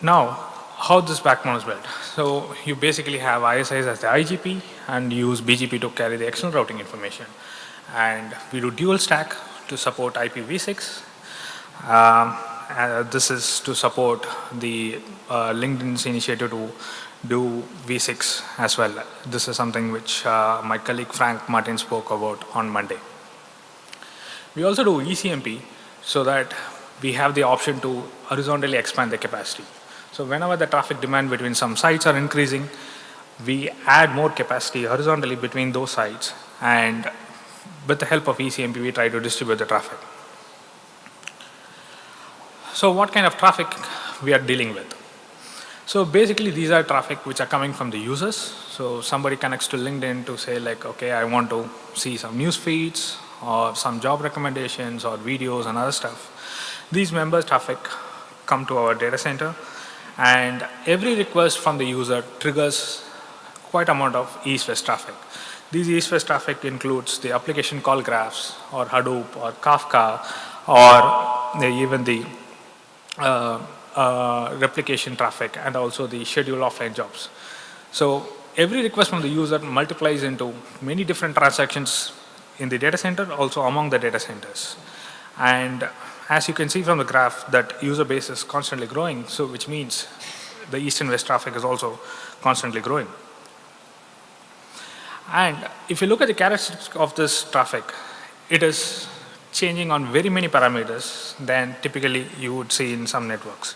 Now, how this backbone is built. So you basically have ISIs as the IGP and use BGP to carry the external routing information. And we do dual stack to support IPv6. This is to support the LinkedIn's initiative to do V6 as well. This is something which my colleague Frank Martin spoke about on Monday. We also do ECMP so that we have the option to horizontally expand the capacity. So whenever the traffic demand between some sites are increasing, we add more capacity horizontally between those sites, and with the help of ECMP, we try to distribute the traffic. So what kind of traffic we are dealing with? So basically, these are traffic which are coming from the users. So somebody connects to LinkedIn to say like, okay, I want to see some news feeds or some job recommendations or videos and other stuff. These members' traffic come to our data center, and every request from the user triggers quite amount of east-west traffic. These east-west traffic includes the application call graphs or Hadoop or Kafka or even the replication traffic and also the scheduled offline jobs. So every request from the user multiplies into many different transactions in the data center, also among the data centers. And as you can see from the graph, that user base is constantly growing, so which means the east and west traffic is also constantly growing. And if you look at the characteristics of this traffic, it is changing on very many parameters than typically you would see in some networks.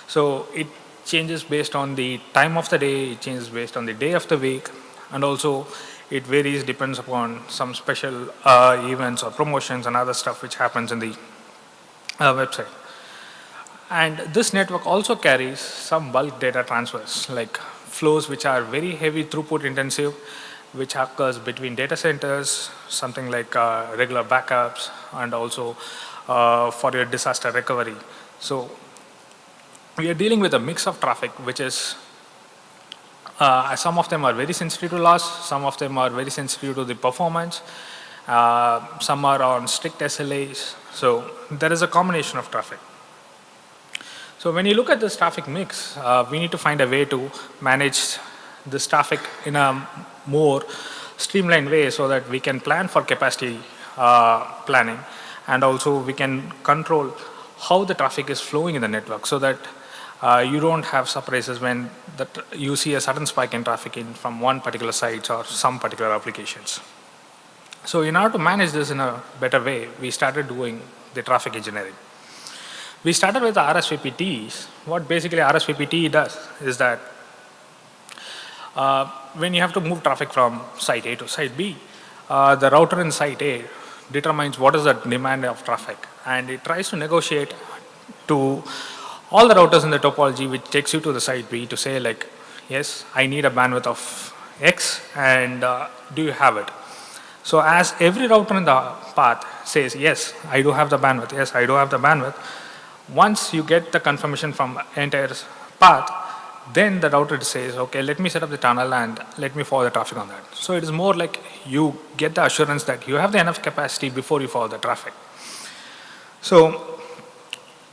So it changes based on the time of the day, it changes based on the day of the week, and also it varies, depends upon some special events or promotions and other stuff which happens in the website. And this network also carries some bulk data transfers, like flows which are very heavy throughput intensive, which occurs between data centers, something like regular backups, and also for your disaster recovery. So we are dealing with a mix of traffic, which is some of them are very sensitive to loss, some of them are very sensitive to the performance, some are on strict SLAs. So there is a combination of traffic. So when you look at this traffic mix, we need to find a way to manage this traffic in a more streamlined way so that we can plan for capacity planning, and also we can control how the traffic is flowing in the network so that you don't have surprises when you see a sudden spike in traffic in from one particular site or some particular applications. So in order to manage this in a better way, we started doing the traffic engineering. We started with the RSVPTs. What basically RSVPT does is that when you have to move traffic from site A to site B, the router in site A determines what is the demand of traffic, and it tries to negotiate to all the routers in the topology which takes you to the site B to say like, yes, I need a bandwidth of X, and do you have it? So as every router in the path says, yes, I do have the bandwidth, yes, I do have the bandwidth, once you get the confirmation from entire path, then the router says, okay, let me set up the tunnel and let me forward the traffic on that. So it is more like you get the assurance that you have the enough capacity before you forward the traffic. So,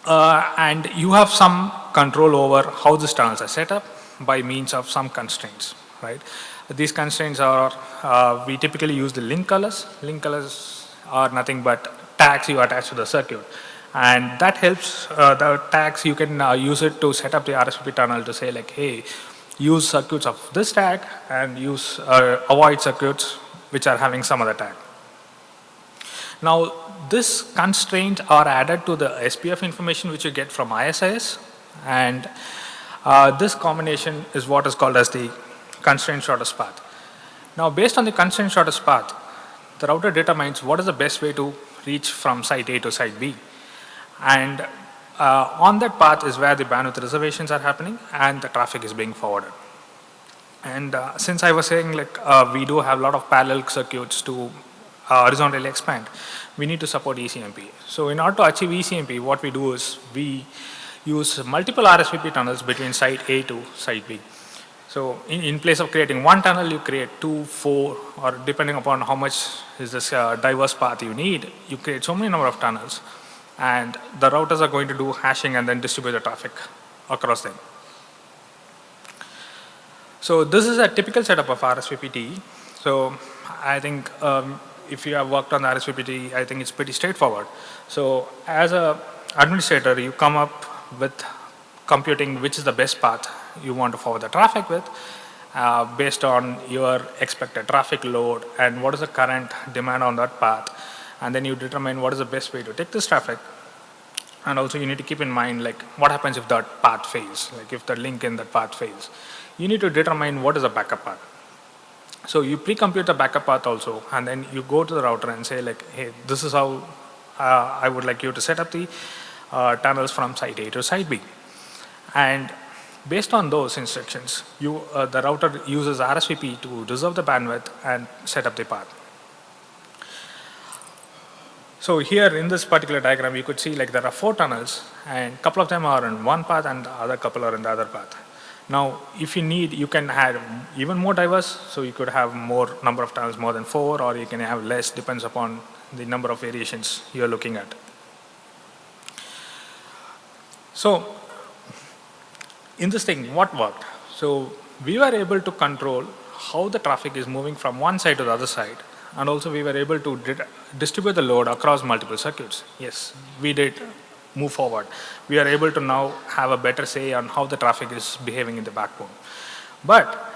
and you have some control over how these tunnels are set up by means of some constraints, right? These constraints are, we typically use the link colors. Link colors are nothing but tags you attach to the circuit. And that helps the tags, you can use it to set up the RSVP tunnel to say like, hey, use circuits of this tag and use avoid circuits which are having some other tag. Now, this constraints are added to the SPF information which you get from ISIS, and this combination is what is called as the constraint shortest path. Now, based on the constraint shortest path, the router determines what is the best way to reach from site A to site B. And on that path is where the bandwidth reservations are happening and the traffic is being forwarded. And since I was saying like we do have a lot of parallel circuits to horizontally expand, we need to support ECMP. So in order to achieve ECMP, what we do is we use multiple RSVP tunnels between site A to site B. So in place of creating one tunnel, you create 2, 4, or depending upon how much is this diverse path you need, you create so many number of tunnels. And the routers are going to do hashing and then distribute the traffic across them. So this is a typical setup of RSVPT. So I think if you have worked on the RSVPT, I think it's pretty straightforward. So as a administrator, you come up with computing which is the best path you want to forward the traffic with based on your expected traffic load and what is the current demand on that path. And then you determine what is the best way to take this traffic. And also you need to keep in mind like what happens if that path fails, like if the link in that path fails. You need to determine what is the backup path. So you pre-compute the backup path also, and then you go to the router and say like, hey, this is how I would like you to set up the tunnels from site A to site B. And based on those instructions, the router uses RSVP to reserve the bandwidth and set up the path. So here in this particular diagram, you could see like there are 4 tunnels, and a couple of them are in one path and the other couple are in the other path. Now, if you need, you can have even more diverse, so you could have more number of tunnels, more than 4, or you can have less, depends upon the number of variations you're looking at. So, in this thing, what worked? So, we were able to control how the traffic is moving from one side to the other side, and also we were able to distribute the load across multiple circuits. Yes, we did move forward. We are able to now have a better say on how the traffic is behaving in the backbone. But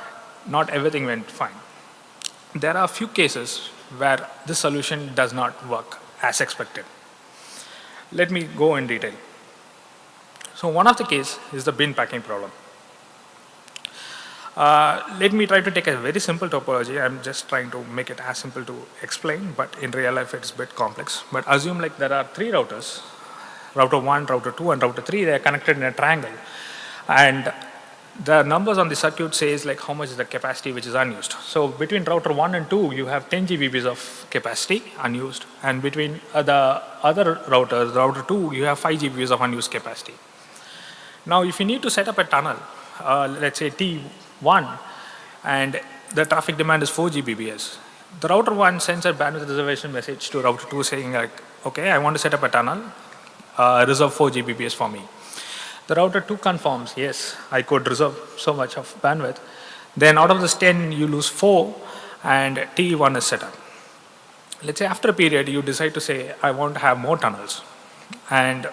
not everything went fine. There are a few cases where this solution does not work as expected. Let me go in detail. So one of the cases is the bin packing problem. Let me try to take a very simple topology. I'm just trying to make it as simple to explain, but in real life it's a bit complex. But assume like there are 3 routers, router 1, router 2, and router 3, they are connected in a triangle. And the numbers on the circuit says like how much is the capacity which is unused. So between router 1 and 2, you have 10 GBps of capacity unused. And between the other routers, router 2, you have 5 GBps of unused capacity. Now, if you need to set up a tunnel, let's say T1, and the traffic demand is 4 Gbps, the router 1 sends a bandwidth reservation message to router 2 saying like, okay, I want to set up a tunnel, reserve 4 Gbps for me. The router 2 confirms, yes, I could reserve so much of bandwidth. Then out of this 10, you lose 4, and T1 is set up. Let's say after a period, you decide to say, I want to have more tunnels. And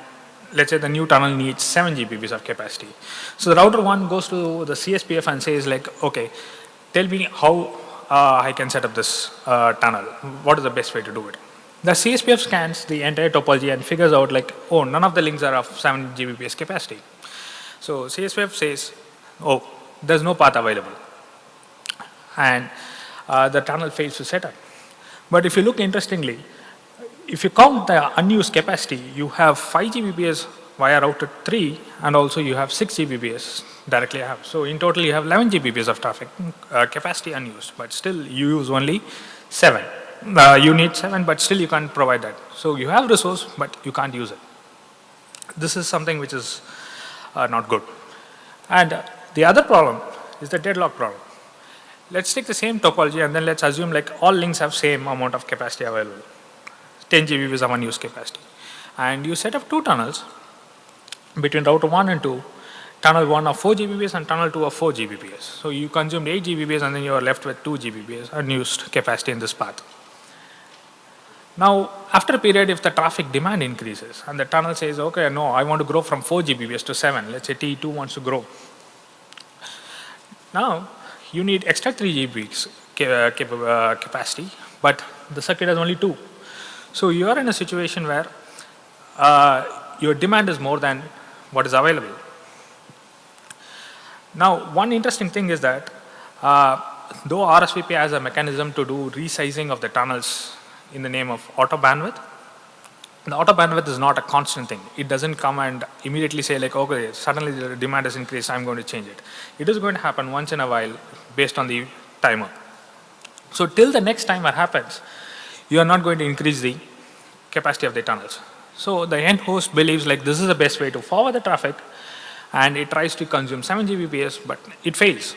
let's say the new tunnel needs 7 Gbps of capacity. So the router 1 goes to the CSPF and says like, okay, tell me how I can set up this tunnel. What is the best way to do it? The CSPF scans the entire topology and figures out like, oh, none of the links are of 7 Gbps capacity. So CSPF says, oh, there's no path available. And the tunnel fails to set up. But if you look interestingly, if you count the unused capacity, you have 5 Gbps via router 3, and also you have 6 Gbps directly out. So in total, you have 11 Gbps of traffic capacity unused, but still you use only 7. You need 7, but still you can't provide that. So you have resource, but you can't use it. This is something which is not good. And the other problem is the deadlock problem. Let's take the same topology and then let's assume like all links have same amount of capacity available. 10 Gbps of unused capacity. And you set up 2 tunnels between router 1 and 2, tunnel 1 of 4 Gbps and tunnel 2 of 4 Gbps. So you consumed 8 Gbps and then you are left with 2 Gbps unused capacity in this path. Now, after a period, if the traffic demand increases and the tunnel says, okay, no, I want to grow from 4 Gbps to 7, let's say T2 wants to grow. Now, you need extra 3 Gbps capacity, but the circuit has only 2. So you are in a situation where your demand is more than what is available. Now, one interesting thing is that though RSVP has a mechanism to do resizing of the tunnels in the name of auto bandwidth, the auto bandwidth is not a constant thing. It doesn't come and immediately say like, okay, suddenly the demand has increased, I'm going to change it. It is going to happen once in a while based on the timer. So till the next timer happens, you are not going to increase the capacity of the tunnels. So the end host believes like this is the best way to forward the traffic, and it tries to consume 7 Gbps, but it fails.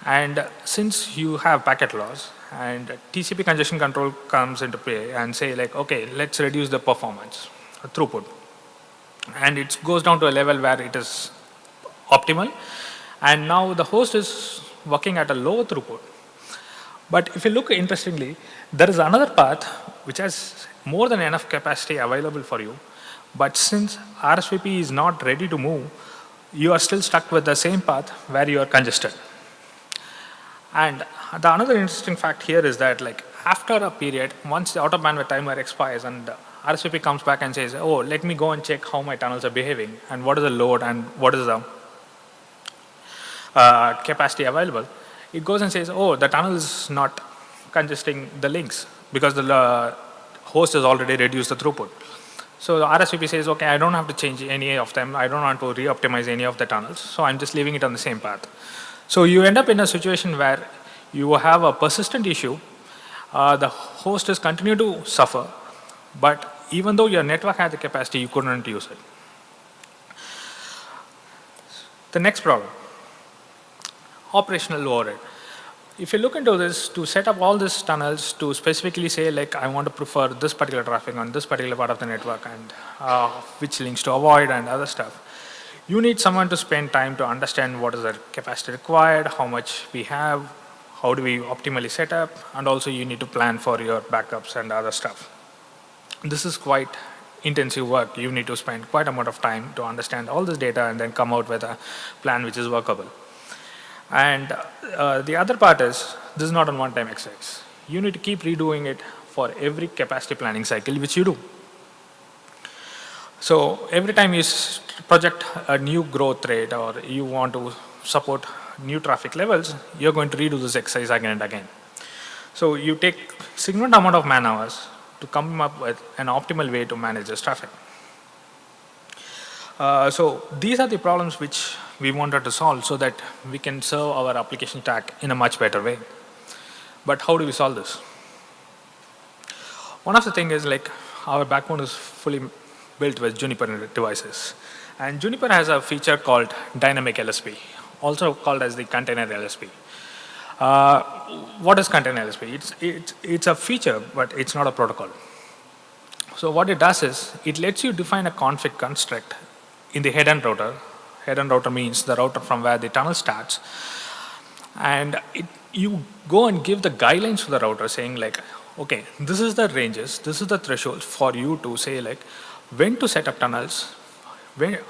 And since you have packet loss, and TCP congestion control comes into play and say like, okay, let's reduce the performance, throughput. And it goes down to a level where it is optimal, and now the host is working at a lower throughput. But if you look interestingly, there is another path which has more than enough capacity available for you. But since RSVP is not ready to move, you are still stuck with the same path where you are congested. And the another interesting fact here is that like after a period, once the auto bandwidth timer expires and RSVP comes back and says, oh, let me go and check how my tunnels are behaving and what is the load and what is the capacity available, it goes and says, oh, the tunnel is not congesting the links because the host has already reduced the throughput. So the RSVP says, okay, I don't have to change any of them. I don't want to re-optimize any of the tunnels. So I'm just leaving it on the same path. So you end up in a situation where you have a persistent issue. The host is continue to suffer, but even though your network had the capacity, you couldn't use it. The next problem, operational overhead. If you look into this, to set up all these tunnels to specifically say like I want to prefer this particular traffic on this particular part of the network and which links to avoid and other stuff, you need someone to spend time to understand what is the capacity required, how much we have, how do we optimally set up, and also you need to plan for your backups and other stuff. This is quite intensive work. You need to spend quite a amount of time to understand all this data and then come out with a plan which is workable. And the other part is, this is not a one-time exercise. You need to keep redoing it for every capacity planning cycle which you do. So every time you project a new growth rate or you want to support new traffic levels, you're going to redo this exercise again and again. So you take significant amount of man hours to come up with an optimal way to manage this traffic. So these are the problems which we wanted to solve so that we can serve our application stack in a much better way. But how do we solve this? One of the things is like our backbone is fully built with Juniper devices. And Juniper has a feature called dynamic LSP, also called as the container LSP. What is container LSP? It's a feature, but it's not a protocol. So what it does is, it lets you define a config construct in the head end router. Head end router means the router from where the tunnel starts. And you go and give the guidelines to the router saying like, okay, this is the ranges, this is the threshold for you to say like, when to set up tunnels,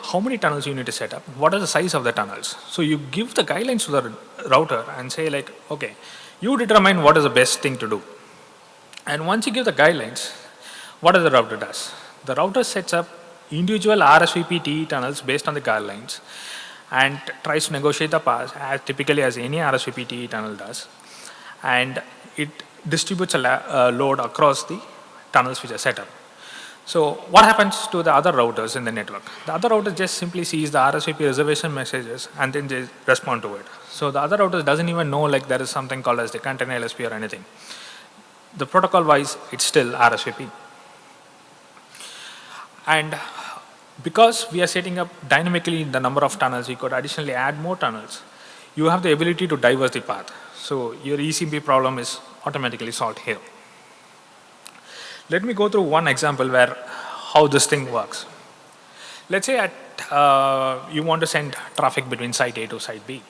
how many tunnels you need to set up, what is the size of the tunnels. So you give the guidelines to the router and say like, okay, you determine what is the best thing to do. And once you give the guidelines, what does the router does? The router sets up individual RSVP TE tunnels based on the guidelines and tries to negotiate the path as typically as any RSVP TE tunnel does. And it distributes a load across the tunnels which are set up. So what happens to the other routers in the network? The other router just simply sees the RSVP reservation messages and then they respond to it. So the other router doesn't even know like there is something called as the container LSP or anything. The protocol wise, it's still RSVP. And because we are setting up dynamically the number of tunnels, we could additionally add more tunnels. You have the ability to diverse the path. So your ECB problem is automatically solved here. Let me go through one example where how this thing works. Let's say you want to send traffic between site A to site B.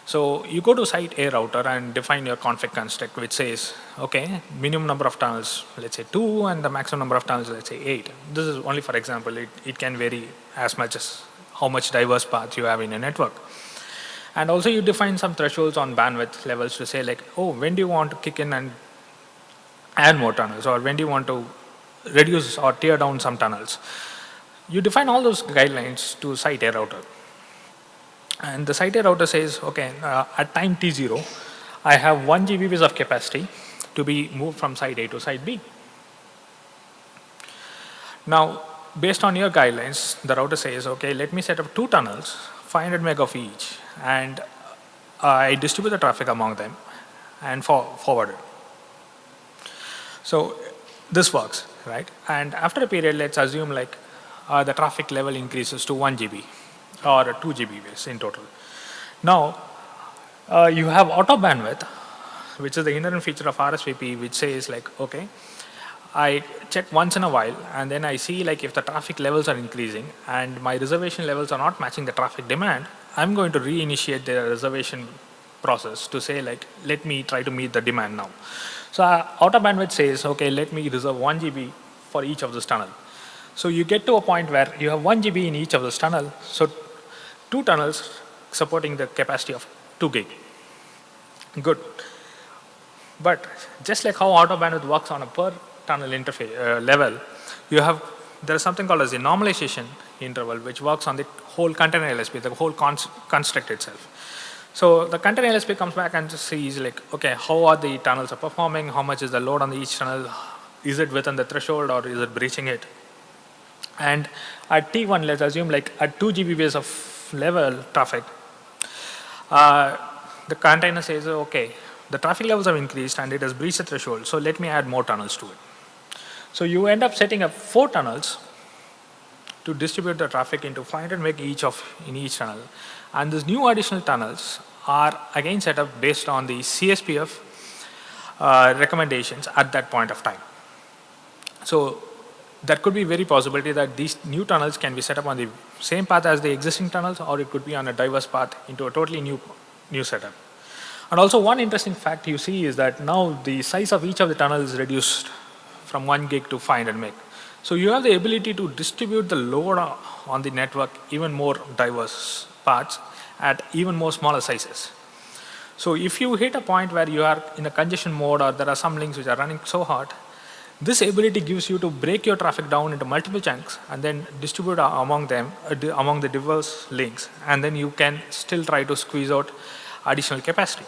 So you go to site A router and define your config construct which says, okay, minimum number of tunnels, let's say 2, and the maximum number of tunnels, let's say 8. This is only for example. It can vary as much as how much diverse path you have in a network. And also you define some thresholds on bandwidth levels to say like, oh, when do you want to kick in and add more tunnels, or when do you want to reduce or tear down some tunnels. You define all those guidelines to site A router. And the site A router says, okay, at time T0, I have 1 Gbps of capacity to be moved from site A to site B. Now, based on your guidelines, the router says, okay, let me set up 2 tunnels, 500 meg of each, and I distribute the traffic among them and forward it. So this works, right? And after a period, let's assume like the traffic level increases to 1 GB or 2 Gbps in total. Now, you have auto bandwidth, which is the inherent feature of RSVP, which says like, okay, I check once in a while and then I see like if the traffic levels are increasing and my reservation levels are not matching the traffic demand, I'm going to reinitiate the reservation process to say like, let me try to meet the demand now. So outer bandwidth says, okay, let me reserve 1 GB for each of this tunnel. So you get to a point where you have 1 GB in each of this tunnel. So 2 tunnels supporting the capacity of 2 gig. Good. But just like how outer bandwidth works on a per tunnel interface level, there is something called as the normalization interval, which works on the whole container LSP, the whole construct itself. So the container LSP comes back and just sees like, okay, how are the tunnels are performing? How much is the load on each tunnel? Is it within the threshold or is it breaching it? And at T1, let's assume like at 2 GB base of level traffic, the container says, okay, the traffic levels have increased and it has breached the threshold, so let me add more tunnels to it. So you end up setting up 4 tunnels to distribute the traffic into 500 meg each in each tunnel. And these new additional tunnels are again set up based on the CSPF recommendations at that point of time. So there could be very possibility that these new tunnels can be set up on the same path as the existing tunnels, or it could be on a diverse path into a totally new setup. And also one interesting fact you see is that now the size of each of the tunnels is reduced from 1 gig to 500 meg. So you have the ability to distribute the load on the network even more diverse parts at even more smaller sizes. So if you hit a point where you are in a congestion mode or there are some links which are running so hot, this ability gives you to break your traffic down into multiple chunks and then distribute among them, among the diverse links, and then you can still try to squeeze out additional capacity.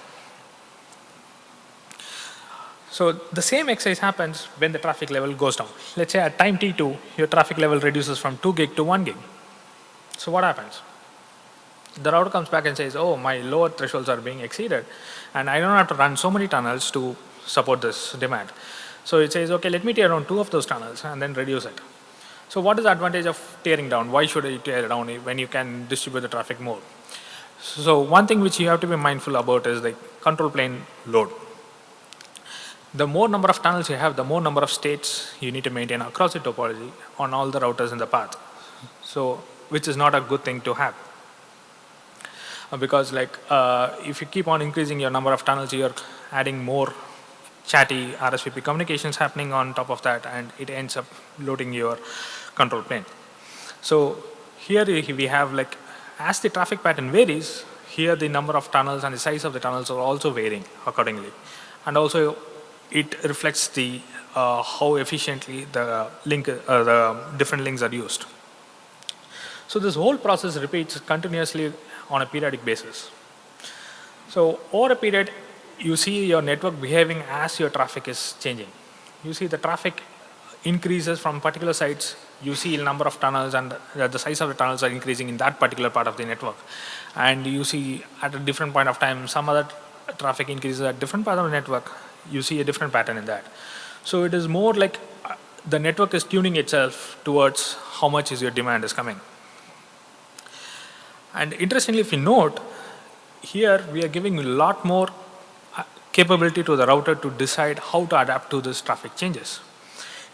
So the same exercise happens when the traffic level goes down. Let's say at time T2, your traffic level reduces from 2 gig to 1 gig. So what happens? The router comes back and says, oh, my lower thresholds are being exceeded, and I don't have to run so many tunnels to support this demand. So it says, okay, let me tear down 2 of those tunnels and then reduce it. So what is the advantage of tearing down? Why should I tear it down when you can distribute the traffic more? So one thing which you have to be mindful about is the control plane load. The more number of tunnels you have, the more number of states you need to maintain across the topology on all the routers in the path. So, which is not a good thing to have. Because if you keep on increasing your number of tunnels, you're adding more chatty RSVP communications happening on top of that, and it ends up loading your control plane. So here we have as the traffic pattern varies, here the number of tunnels and the size of the tunnels are also varying accordingly. And also it reflects the how efficiently the different links are used. So this whole process repeats continuously on a periodic basis. So over a period, you see your network behaving as your traffic is changing. You see the traffic increases from particular sites. You see the number of tunnels and the size of the tunnels are increasing in that particular part of the network. And you see at a different point of time, some other traffic increases at different part of the network. You see a different pattern in that. So it is more like the network is tuning itself towards how much is your demand is coming. And interestingly, if you note, here we are giving a lot more capability to the router to decide how to adapt to this traffic changes.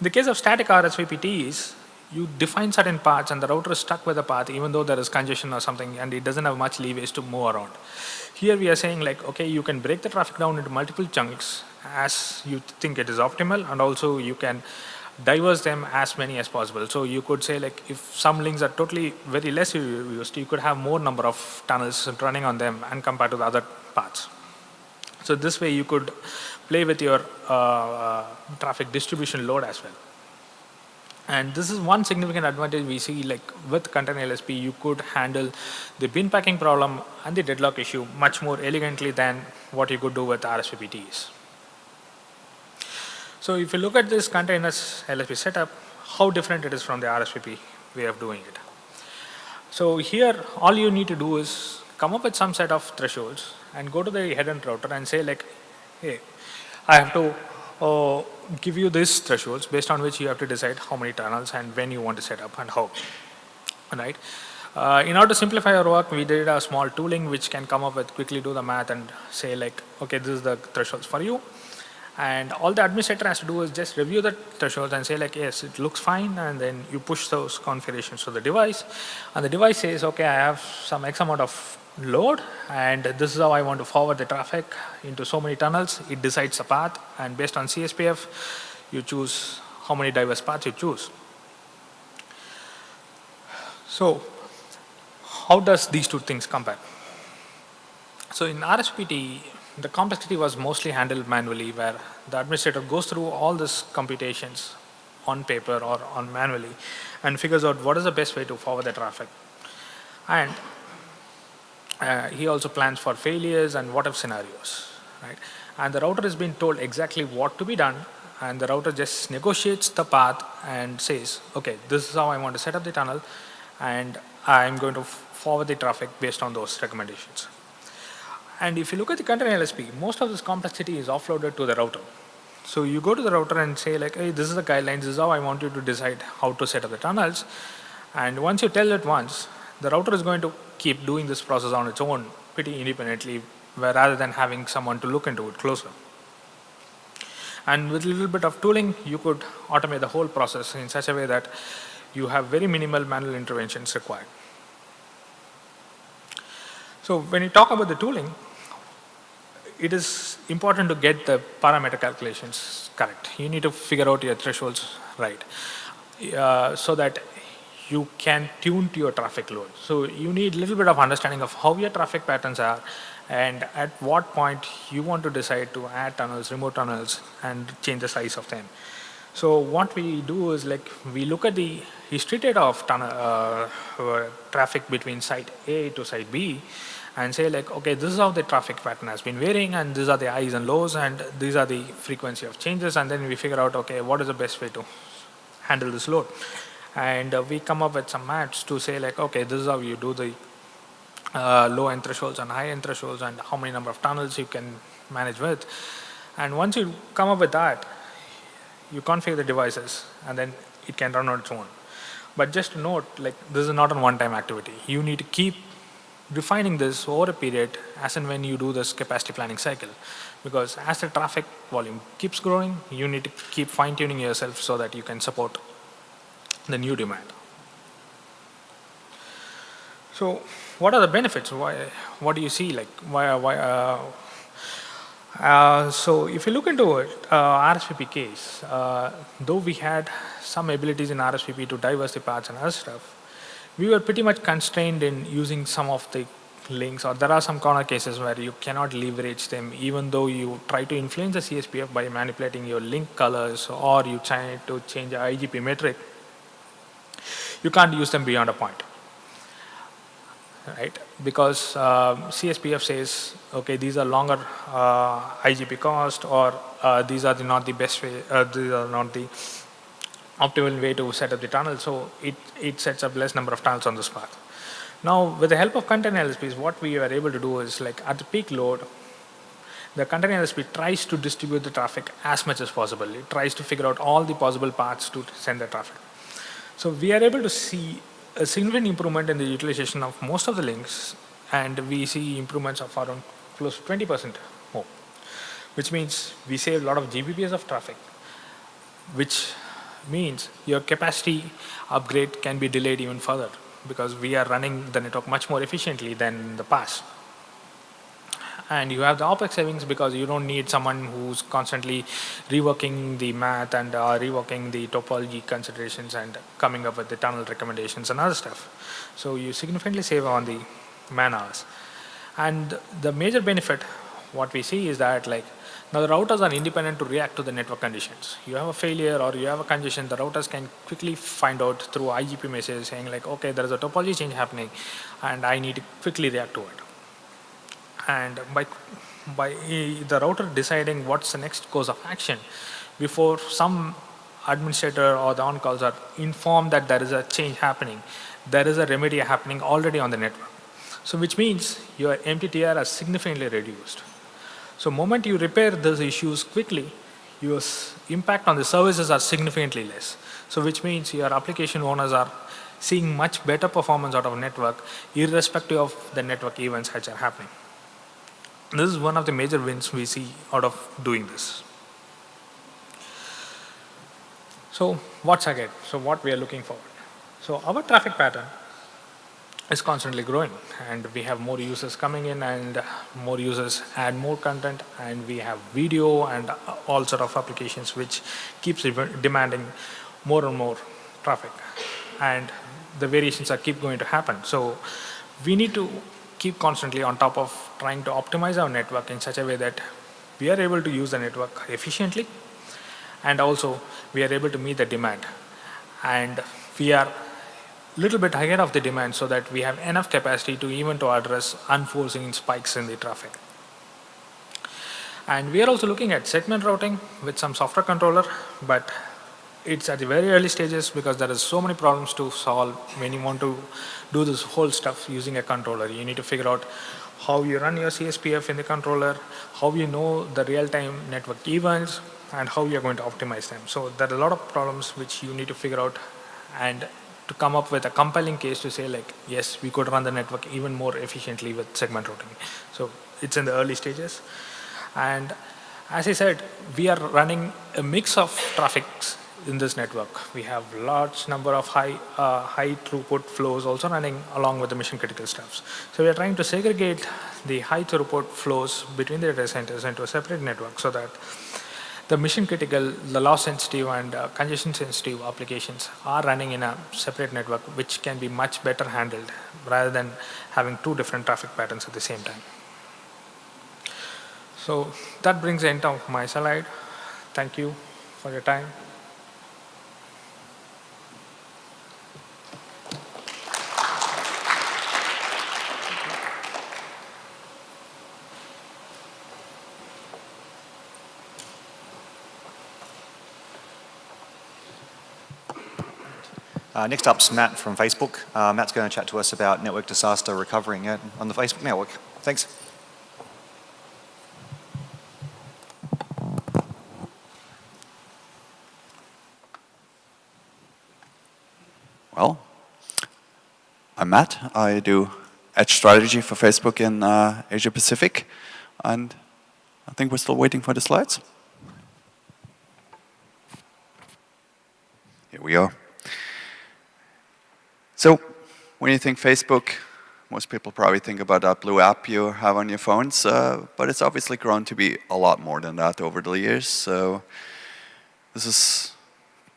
In the case of static RSVPTs, you define certain paths and the router is stuck with the path even though there is congestion or something and it doesn't have much leeway to move around. Here we are saying okay, you can break the traffic down into multiple chunks as you think it is optimal, and also you can diverse them as many as possible. So you could say if some links are totally very less used, you could have more number of tunnels running on them and compared to the other paths. So this way you could play with your traffic distribution load as well. And this is one significant advantage we see with container LSP, you could handle the bin packing problem and the deadlock issue much more elegantly than what you could do with RSVPTs. So if you look at this containers LSP setup, how different it is from the RSVP way of doing it. So here, all you need to do is come up with some set of thresholds and go to the head-end router and say hey, I have to give you these thresholds based on which you have to decide how many tunnels and when you want to set up and how. Right? In order to simplify our work, we did a small tooling which can come up with quickly do the math and say okay, this is the thresholds for you. And all the administrator has to do is just review the thresholds and say like, yes, it looks fine, and then you push those configurations to the device, and the device says, okay, I have some X amount of load, and this is how I want to forward the traffic into so many tunnels. It decides the path, and based on CSPF, you choose how many diverse paths you choose. So how does these two things compare? So in RSPT, the complexity was mostly handled manually, where the administrator goes through all these computations on paper or on manually and figures out what is the best way to forward the traffic. And he also plans for failures and what if scenarios, right? And the router has been told exactly what to be done, and the router just negotiates the path and says, okay, this is how I want to set up the tunnel, and I'm going to forward the traffic based on those recommendations. And if you look at the container LSP, most of this complexity is offloaded to the router. So you go to the router and say like, hey, this is the guidelines, this is how I want you to decide how to set up the tunnels. And once you tell it once, the router is going to keep doing this process on its own pretty independently, rather than having someone to look into it closer. And with a little bit of tooling, you could automate the whole process in such a way that you have very minimal manual interventions required. So when you talk about the tooling, it is important to get the parameter calculations correct. You need to figure out your thresholds right, so that you can tune to your traffic load. So you need a little bit of understanding of how your traffic patterns are, and at what point you want to decide to add tunnels, remove tunnels, and change the size of them. So what we do is like, we look at the history data of traffic between site A to site B, and say like, okay, this is how the traffic pattern has been varying, and these are the highs and lows, and these are the frequency of changes, and then we figure out, okay, what is the best way to handle this load. And we come up with some maths to say like, okay, this is how you do the low end thresholds and high end thresholds, and how many number of tunnels you can manage with. And once you come up with that, you configure the devices, and then it can run on its own. But just to note, like, this is not a one-time activity. You need to keep refining this over a period as and when you do this capacity planning cycle, because as the traffic volume keeps growing, you need to keep fine-tuning yourself so that you can support the new demand. So what are the benefits? What do you see? Like, so if you look into it, RSVP case, though we had some abilities in RSVP to diverse the paths and other stuff, we were pretty much constrained in using some of the links, or there are some corner cases where you cannot leverage them, even though you try to influence the CSPF by manipulating your link colors, or you try to change the IGP metric. You can't use them beyond a point, right? Because CSPF says, okay, these are longer IGP cost, or these are not the best way, these are not the optimal way to set up the tunnel, so it sets up less number of tunnels on this path. Now, with the help of container LSPs, what we are able to do is, like, at the peak load, the container LSP tries to distribute the traffic as much as possible. It tries to figure out all the possible paths to send the traffic. So we are able to see a significant improvement in the utilization of most of the links, and we see improvements of around close to 20% more, which means we save a lot of GBps of traffic, which means your capacity upgrade can be delayed even further, because we are running the network much more efficiently than in the past. And you have the OPEX savings because you don't need someone who's constantly reworking the math and reworking the topology considerations and coming up with the tunnel recommendations and other stuff. So you significantly save on the man hours. And the major benefit, what we see is that, like, now the routers are independent to react to the network conditions. You have a failure or you have a congestion, the routers can quickly find out through IGP message saying like, okay, there is a topology change happening and I need to quickly react to it. And by the router deciding what's the next course of action, before some administrator or the on-calls are informed that there is a change happening, there is a remedy happening already on the network. So which means your MTTR has significantly reduced. So moment you repair those issues quickly, your impact on the services are significantly less. So which means your application owners are seeing much better performance out of network, irrespective of the network events which are happening. This is one of the major wins we see out of doing this. So what's ahead? So what we are looking forward? So our traffic pattern is constantly growing, and we have more users coming in, and more users add more content, and we have video and all sort of applications which keeps demanding more and more traffic, and the variations are keep going to happen. So we need to keep constantly on top of trying to optimize our network in such a way that we are able to use the network efficiently, and also we are able to meet the demand, and we are little bit ahead of the demand so that we have enough capacity to even to address unforeseen spikes in the traffic. And we are also looking at segment routing with some software controller, but it's at the very early stages because there are so many problems to solve when you want to do this whole stuff using a controller. You need to figure out how you run your CSPF in the controller, how you know the real-time network events, and how you're going to optimize them. So there are a lot of problems which you need to figure out, and to come up with a compelling case to say like, yes, we could run the network even more efficiently with segment routing. So it's in the early stages. And as I said, we are running a mix of traffics in this network. We have large number of high throughput flows also running along with the mission critical stuffs. So we are trying to segregate the high throughput flows between the data centers into a separate network so that the mission critical, the loss sensitive and congestion sensitive applications are running in a separate network which can be much better handled rather than having two different traffic patterns at the same time. So that brings the end of my slide. Thank you for your time. Next up's Matt from Facebook. Matt's going to chat to us about network disaster recovery on the Facebook network. Thanks. Well, I'm Matt. I do edge strategy for Facebook in Asia Pacific, and I think we're still waiting for the slides. Here we are. So, when you think Facebook, most people probably think about that blue app you have on your phones, but it's obviously grown to be a lot more than that over the years. So, this is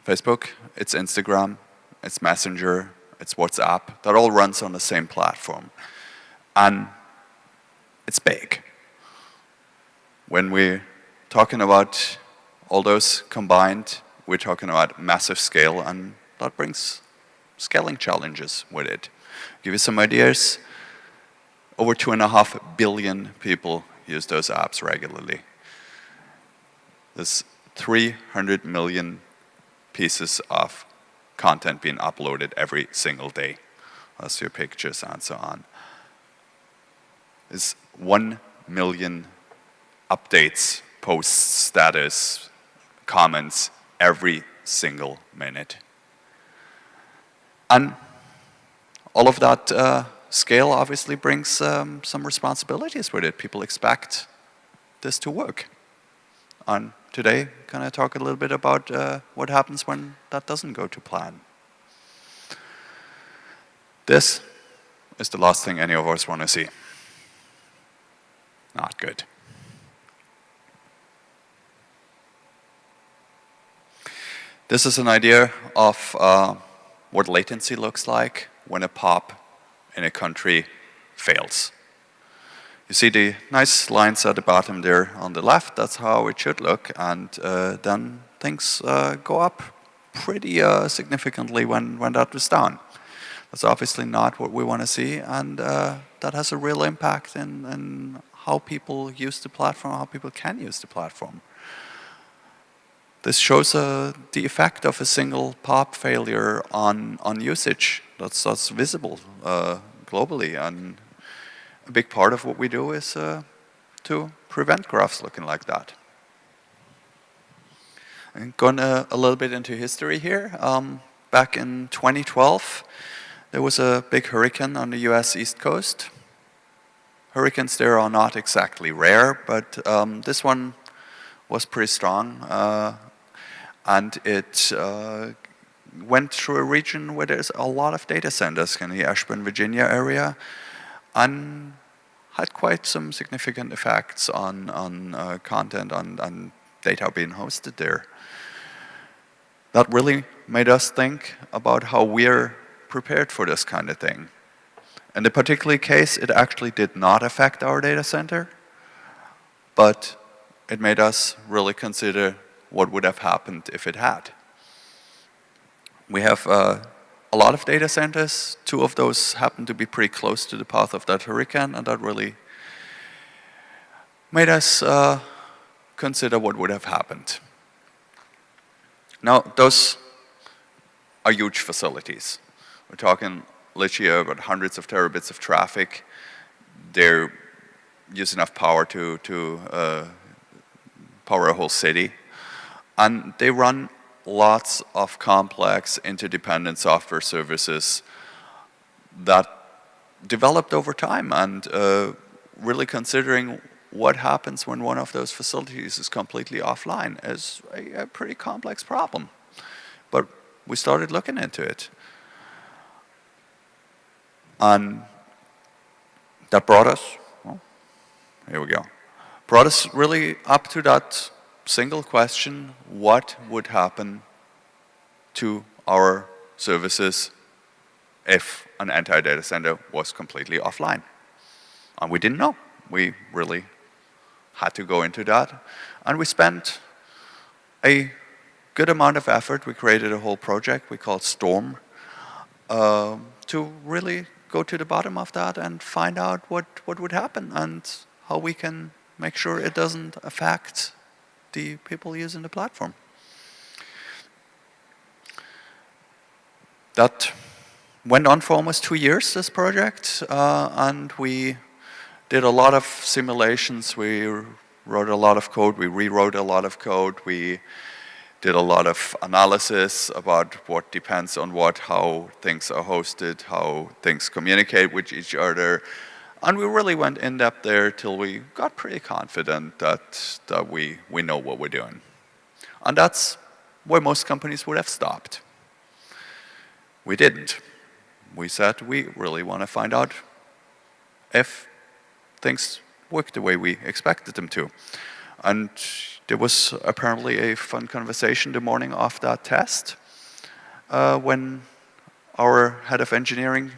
Facebook, it's Instagram, it's Messenger, it's WhatsApp, that all runs on the same platform. And it's big. When we're talking about all those combined, we're talking about massive scale, and that brings scaling challenges with it. Give you some ideas. Over 2.5 billion people use those apps regularly. There's 300 million pieces of content being uploaded every single day. That's your pictures and so on. There's 1 million updates, posts, status, comments every single minute. And all of that scale obviously brings some responsibilities with it. People expect this to work. And today, can I talk a little bit about what happens when that doesn't go to plan? This is the last thing any of us want to see. Not good. This is an idea of what latency looks like when a POP in a country fails. You see the nice lines at the bottom there on the left, that's how it should look, and then things go up pretty significantly when that was down. That's obviously not what we want to see, and that has a real impact in how people use the platform, how people can use the platform. This shows the effect of a single POP failure on usage. That's visible globally, and a big part of what we do is to prevent graphs looking like that. And going a little bit into history here. Back in 2012, there was a big hurricane on the US East Coast. Hurricanes there are not exactly rare, but this one was pretty strong. and it went through a region where there's a lot of data centers in the Ashburn, Virginia area, and had quite some significant effects on content, on data being hosted there. That really made us think about how we're prepared for this kind of thing. In the particular case, it actually did not affect our data center, but it made us really consider what would have happened if it had. We have a lot of data centers. 2 of those happen to be pretty close to the path of that hurricane, and that really made us consider what would have happened. Now, those are huge facilities. We're talking literally about hundreds of terabits of traffic. They're use enough power to power a whole city. And they run lots of complex interdependent software services that developed over time, and really considering what happens when one of those facilities is completely offline is a pretty complex problem. But we started looking into it. And that brought us, well, here we go, brought us really up to that single question: what would happen to our services if an entire data center was completely offline? And we didn't know. We really had to go into that. And we spent a good amount of effort. We created a whole project we called Storm to really go to the bottom of that and find out what would happen and how we can make sure it doesn't affect the people using the platform. That went on for almost 2 years, this project, and we did a lot of simulations. We wrote a lot of code. We rewrote a lot of code. We did a lot of analysis about what depends on what, how things are hosted, how things communicate with each other. And we really went in depth there till we got pretty confident that we know what we're doing. And that's where most companies would have stopped. We didn't. We said we really want to find out if things work the way we expected them to. And there was apparently a fun conversation the morning of that test when our head of engineering,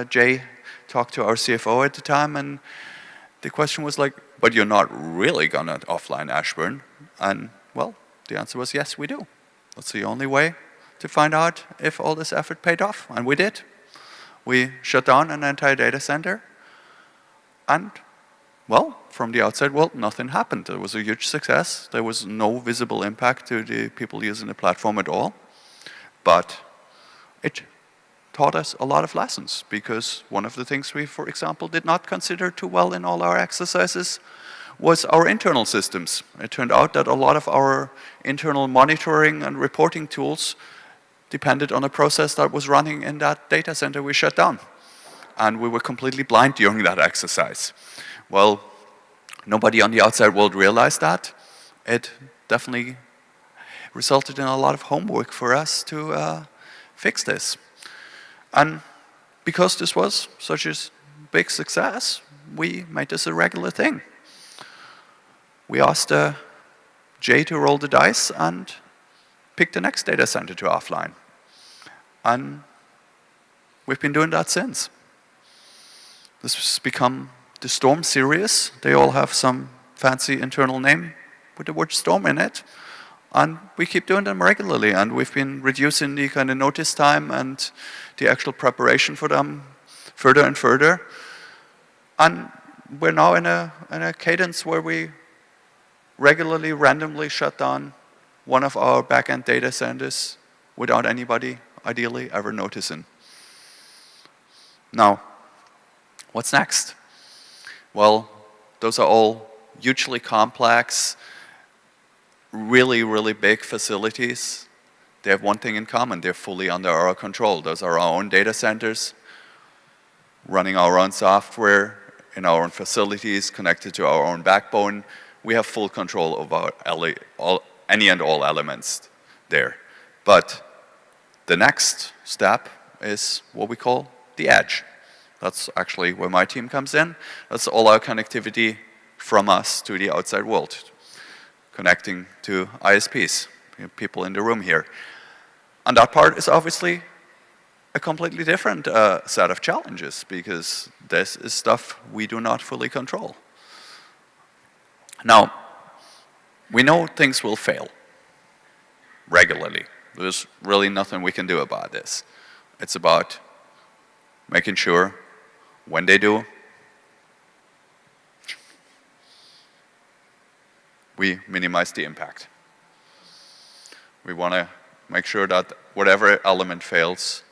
Jay, talked to our CFO at the time, and the question was like, but you're not really gonna offline Ashburn? And well, the answer was yes, we do. That's the only way to find out if all this effort paid off, and we did. We shut down an entire data center, and well, from the outside, well, nothing happened. It was a huge success. There was no visible impact to the people using the platform at all. But it taught us a lot of lessons, because one of the things we, for example, did not consider too well in all our exercises was our internal systems. It turned out that a lot of our internal monitoring and reporting tools depended on a process that was running in that data center we shut down. And we were completely blind during that exercise. Well, nobody on the outside world realized that. It definitely resulted in a lot of homework for us to fix this. And because this was such a big success, we made this a regular thing. We asked Jay to roll the dice and pick the next data center to offline. And we've been doing that since. This has become the Storm series. They all have some fancy internal name with the word Storm in it. And we keep doing them regularly, and we've been reducing the kind of notice time and the actual preparation for them further and further. And we're now in a cadence where we regularly, randomly shut down one of our back-end data centers without anybody, ideally, ever noticing. Now, what's next? Well, those are all hugely complex, really, really big facilities. They have one thing in common: they're fully under our control. Those are our own data centers, running our own software in our own facilities, connected to our own backbone. We have full control over any and all elements. there. But the next step is what we call the edge. That's actually where my team comes in. That's all our connectivity from us to the outside world, connecting to ISPs, people in the room here. And that part is obviously a completely different set of challenges, because this is stuff we do not fully control. Now, we know things will fail regularly. There's really nothing we can do about this. It's about making sure when they do, we minimize the impact. We want to make sure that whatever element fails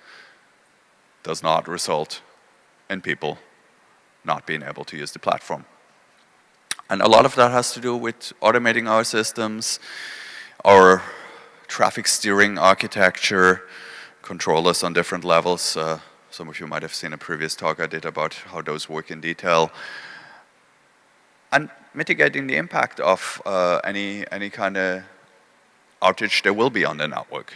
does not result in people not being able to use the platform. And a lot of that has to do with automating our systems, our traffic steering architecture, controllers on different levels. Some of you might have seen a previous talk I did about how those work in detail. And mitigating the impact of any kind of outage there will be on the network.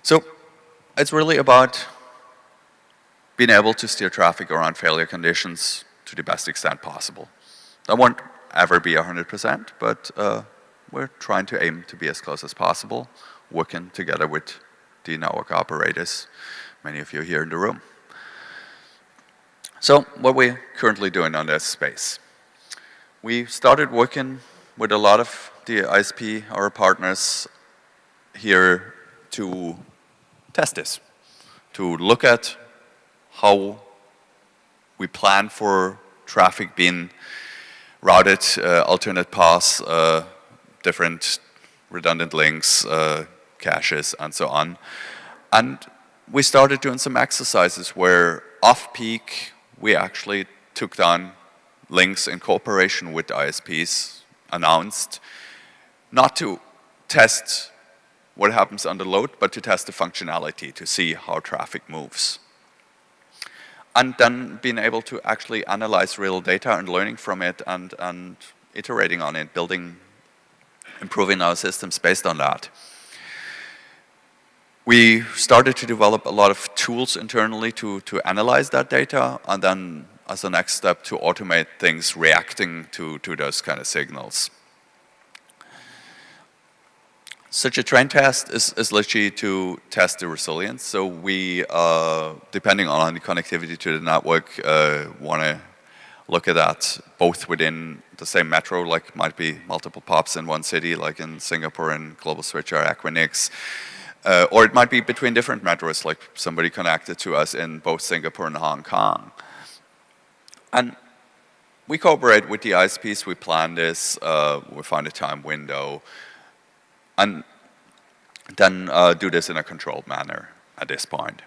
So it's really about being able to steer traffic around failure conditions to the best extent possible. That won't ever be 100%, but we're trying to aim to be as close as possible, working together with the network operators, many of you here in the room. So what we're currently doing on this space. We started working with a lot of the ISP, our partners here, to test this, to look at how we plan for traffic being routed, alternate paths, different redundant links, caches, and so on. And we started doing some exercises where off-peak we actually took down links in cooperation with ISPs, announced, not to test what happens under load, but to test the functionality, to see how traffic moves. And then being able to actually analyze real data and learning from it and iterating on it, improving our systems based on that. We started to develop a lot of tools internally to analyze that data, and then as a next step to automate things reacting to those kind of signals. Such a train test is literally to test the resilience. So we, depending on the connectivity to the network, want to look at that both within the same metro, like might be multiple POPs in one city, like in Singapore and Global Switch or Equinix, or it might be between different metros, like somebody connected to us in both Singapore and Hong Kong. And we cooperate with the ISPs, we plan this, we find a time window, and then do this in a controlled manner at this point.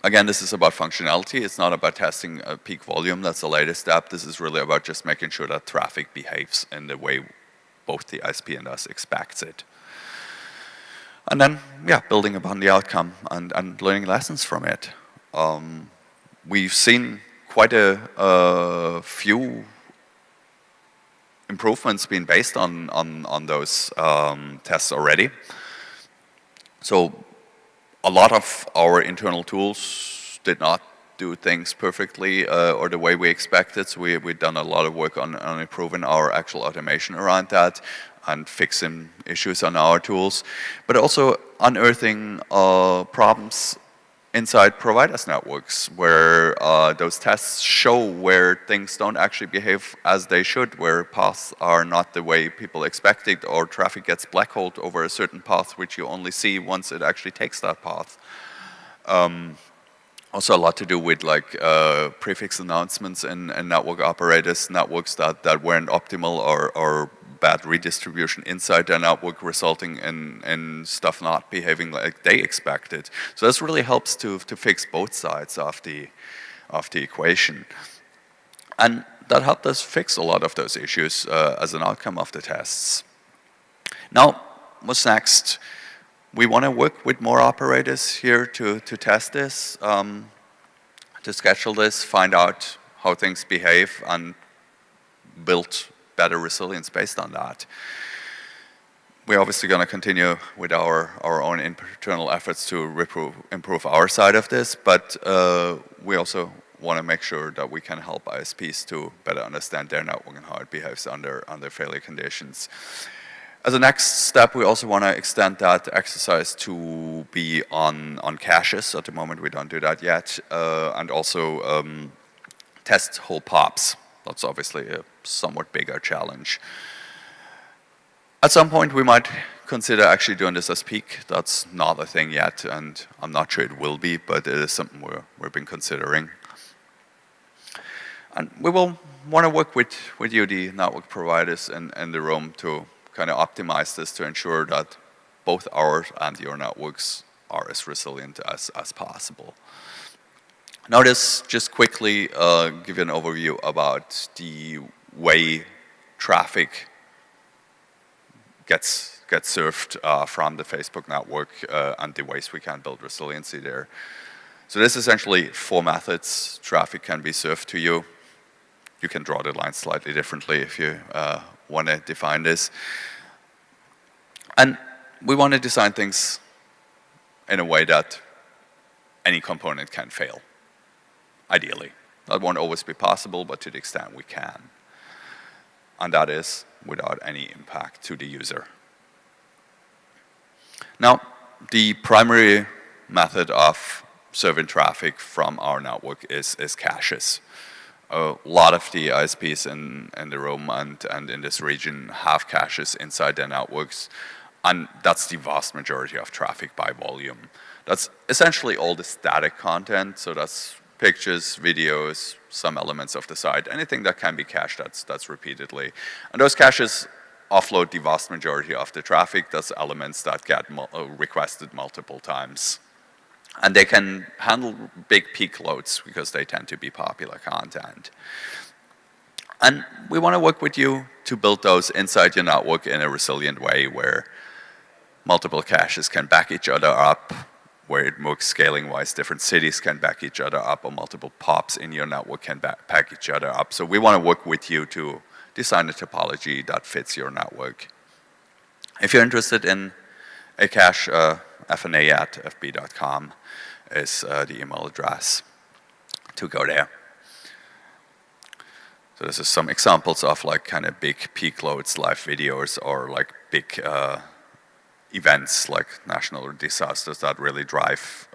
Again, this is about functionality. It's not about testing a peak volume. That's the latest step. This is really about just making sure that traffic behaves in the way both the ISP and us expects it. And then, yeah, building upon the outcome and learning lessons from it. We've seen quite a few improvements being based on those tests already. So a lot of our internal tools did not do things perfectly or the way we expected. So we've done a lot of work on improving our actual automation around that and fixing issues on our tools, but also unearthing problems inside providers' networks where those tests show where things don't actually behave as they should, where paths are not the way people expect it, or traffic gets black holed over a certain path which you only see once it actually takes that path. Also a lot to do with like prefix announcements in network operators, networks that weren't optimal or bad redistribution inside their network, resulting in stuff not behaving like they expected. So this really helps to fix both sides of the equation. And that helped us fix a lot of those issues as an outcome of the tests. Now, what's next? We want to work with more operators here to test this, to schedule this, find out how things behave, and build better resilience based on that. We're obviously going to continue with our own internal efforts to improve our side of this, but we also want to make sure that we can help ISPs to better understand their network and how it behaves under failure conditions. As a next step, we also want to extend that exercise to be on caches. At the moment, we don't do that yet, and also test whole POPs. That's obviously a somewhat bigger challenge. At some point, we might consider actually doing this as peak. That's not a thing yet, and I'm not sure it will be, but it is something we've been considering. And we will want to work with you, the network providers in the room, to kind of optimize this to ensure that both ours and your networks are as resilient as possible. Now, just quickly give you an overview about the way traffic gets served from the Facebook network and the ways we can build resiliency there. So there's essentially 4 methods traffic can be served to you. You can draw the line slightly differently if you want to define this. And we want to design things in a way that any component can fail, ideally. That won't always be possible, but to the extent we can. And that is without any impact to the user. Now, the primary method of serving traffic from our network is caches. A lot of the ISPs in the room and in this region have caches inside their networks, and that's the vast majority of traffic by volume. That's essentially all the static content, so that's pictures, videos, some elements of the site, anything that can be cached, that's repeatedly. And those caches offload the vast majority of the traffic. That's elements that get requested multiple times. And they can handle big peak loads because they tend to be popular content. And we want to work with you to build those inside your network in a resilient way where multiple caches can back each other up, where it works scaling-wise. Different cities can back each other up, or multiple POPs in your network can back each other up. So we want to work with you to design a topology that fits your network. If you're interested in a cache, fna@fb.com is the email address to go there. So this is some examples of like kind of big peak loads, live videos, or like big events like national disasters that really drive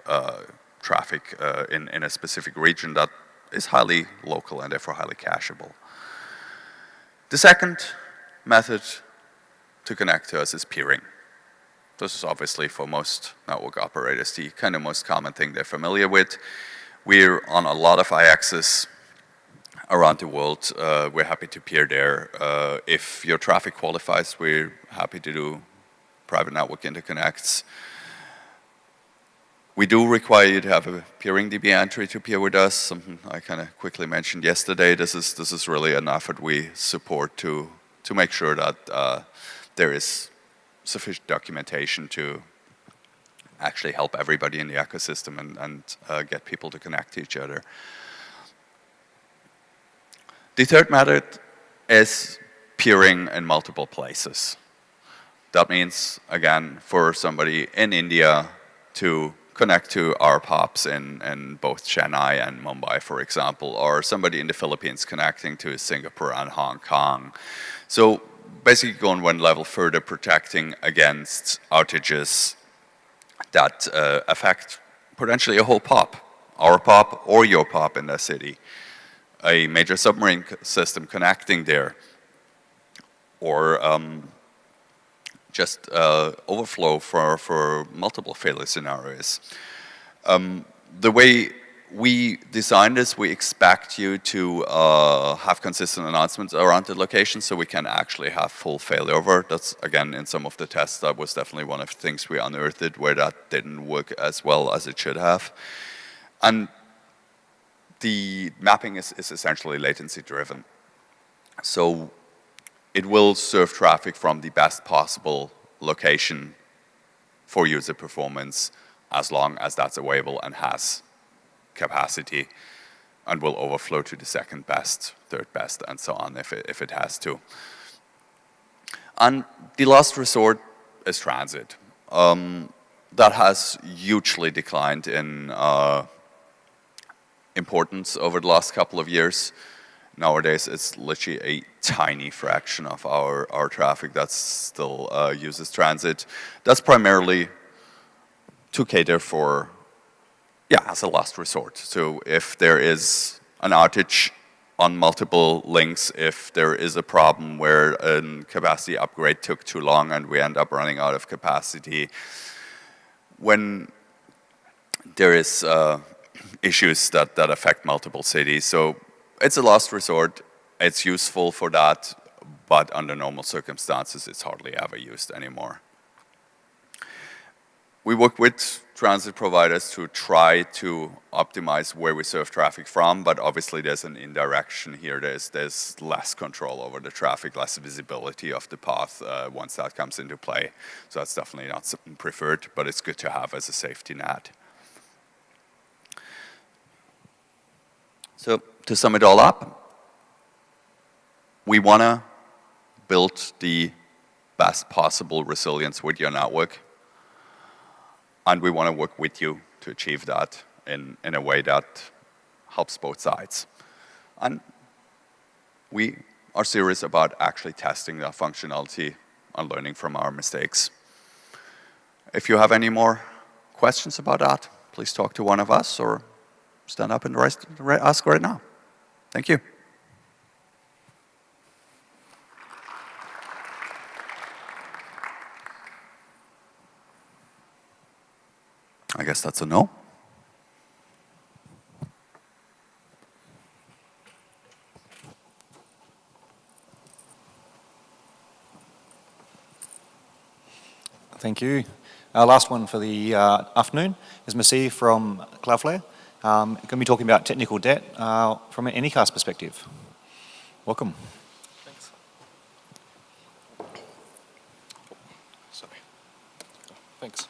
traffic in a specific region that is highly local and therefore highly cacheable. The second method to connect to us is peering. This is obviously for most network operators the kind of most common thing they're familiar with. We're on a lot of IXs around the world. We're happy to peer there. If your traffic qualifies, we're happy to do private network interconnects. We do require you to have a peering DB entry to peer with us, something I kind of quickly mentioned yesterday. This is really an effort we support to make sure that there is sufficient documentation to actually help everybody in the ecosystem and get people to connect to each other. The third method is peering in multiple places. That means, again, for somebody in India to connect to our POPs in both Chennai and Mumbai, for example, or somebody in the Philippines connecting to Singapore and Hong Kong. So basically going one level further, protecting against outages that affect potentially a whole POP, our POP or your POP in the city, a major submarine system connecting there, or just overflow for multiple failure scenarios. The way we design this, we expect you to have consistent announcements around the location so we can actually have full failover. That's, again, in some of the tests, that was definitely one of the things we unearthed where that didn't work as well as it should have. And the mapping is essentially latency driven. So it will serve traffic from the best possible location for user performance as long as that's available and has capacity. and will overflow to the second best, third best, and so on if it has to. And the last resort is transit. That has hugely declined in importance over the last couple of years. Nowadays, it's literally a tiny fraction of our traffic that still uses transit. That's primarily to cater for, as a last resort. So if there is an outage on multiple links, if there is a problem where a capacity upgrade took too long and we end up running out of capacity, when there is issues that affect multiple cities. So it's a last resort, it's useful for that, but under normal circumstances, it's hardly ever used anymore. We work with transit providers to try to optimize where we serve traffic from, but obviously there's an indirection here. There's less control over the traffic, less visibility of the path once that comes into play. So that's definitely not something preferred, but it's good to have as a safety net. So to sum it all up, we want to build the best possible resilience with your network. And we want to work with you to achieve that in a way that helps both sides. And we are serious about actually testing that functionality and learning from our mistakes. If you have any more questions about that, please talk to one of us or stand up and ask right now. Thank you. I guess that's a no. Thank you. Our last one for the afternoon is Masih from Cloudflare. Going to be talking about technical debt from an Anycast perspective. Welcome. Thanks. Sorry. Thanks.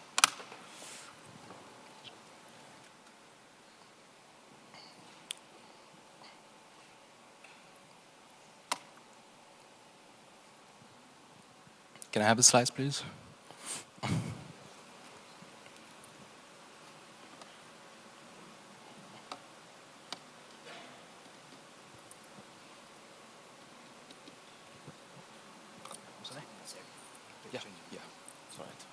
Can I have the slides, please? Yeah, it's all right.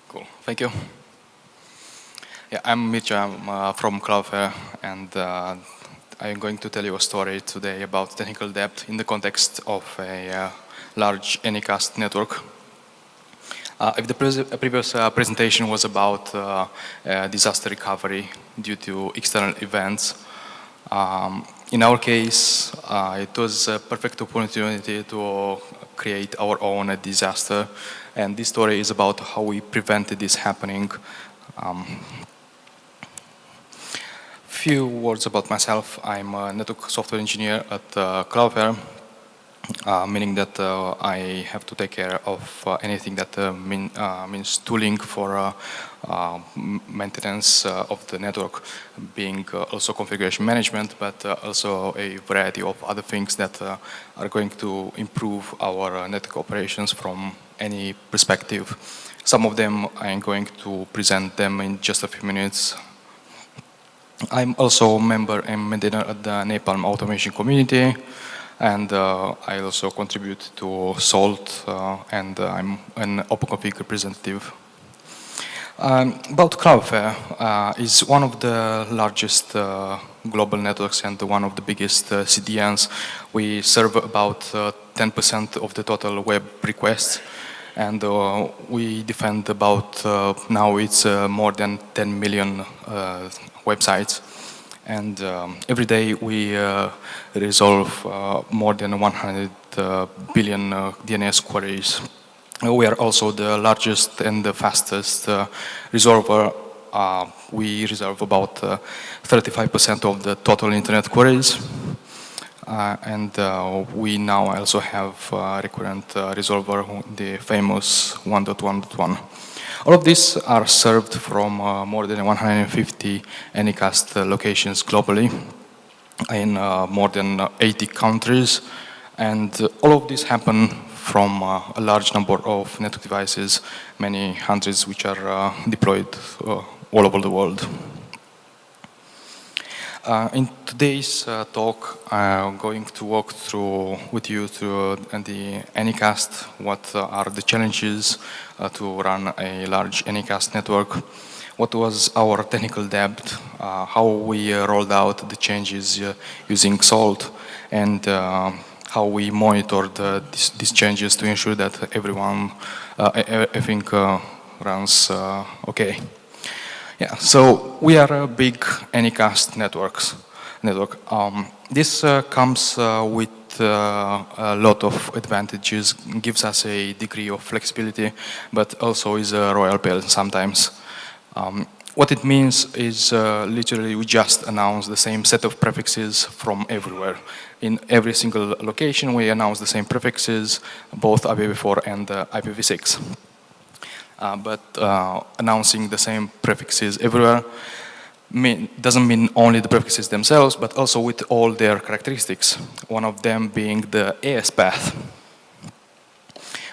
Cool, thank you. Yeah, I'm Mitch, I'm from Cloudflare, and I'm going to tell you a story today about technical debt in the context of a large Anycast network. If the previous presentation was about disaster recovery due to external events, in our case, it was a perfect opportunity to create our own disaster, and this story is about how we prevented this happening. Few words about myself. I'm a network software engineer at Cloudflare, meaning that I have to take care of anything that means tooling for maintenance of the network, being also configuration management, but also a variety of other things that are going to improve our network operations from any perspective. Some of them I'm going to present them in just a few minutes. I'm also a member and maintainer at the Napalm automation community, and I also contribute to SALT, and I'm an OpenConfig representative. About Cloudflare, is one of the largest global networks and one of the biggest CDNs. We serve about 10% of the total web requests, and we defend about, now it's more than 10 million websites. And every day we resolve more than 100 billion DNS queries. We are also the largest and the fastest resolver. We resolve about 35% of the total internet queries. And we now also have recurrent resolver, the famous 1.1.1. All of these are served from more than 150 Anycast locations globally in more than 80 countries. And all of this happen from a large number of network devices, many hundreds which are deployed all over the world. In today's talk, I'm going to walk through with you through the Anycast, what are the challenges to run a large Anycast network, what was our technical debt, how we rolled out the changes using Salt, and how we monitored these changes to ensure that everything runs okay. Yeah, so we are a big Anycast network. This comes with a lot of advantages, gives us a degree of flexibility, but also is a royal pill sometimes. What it means is literally we just announce the same set of prefixes from everywhere. In every single location, we announce the same prefixes, both IPv4 and IPv6. But announcing the same prefixes everywhere doesn't mean only the prefixes themselves, but also with all their characteristics. One of them being the AS path.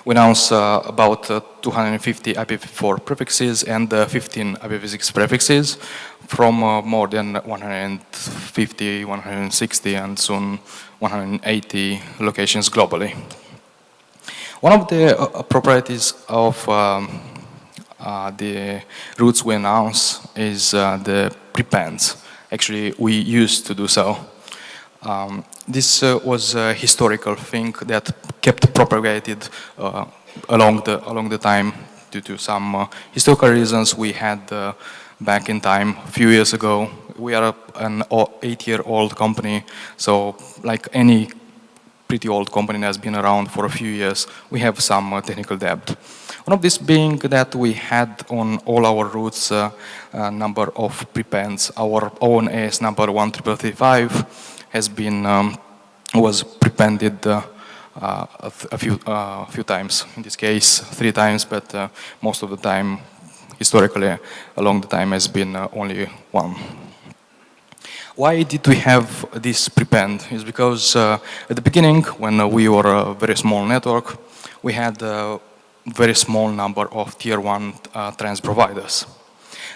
We announce about 250 IPv4 prefixes and 15 IPv6 prefixes from more than 150, 160, and soon 180 locations globally. One of the properties of the routes we announce is the prepends. Actually, we used to do so. This was a historical thing that kept propagated along the time due to some historical reasons we had back in time a few years ago. We are an 8-year-old company, so like any pretty old company that has been around for a few years, we have some technical debt. One of this being that we had on all our routes a number of prepends. Our own AS number 13335 has been was prepended a few times. In this case, 3 times, but most of the time, historically, along the time has been only 1. Why did we have this prepend? Is because at the beginning, when we were a very small network, we had a very small number of tier 1 trans providers.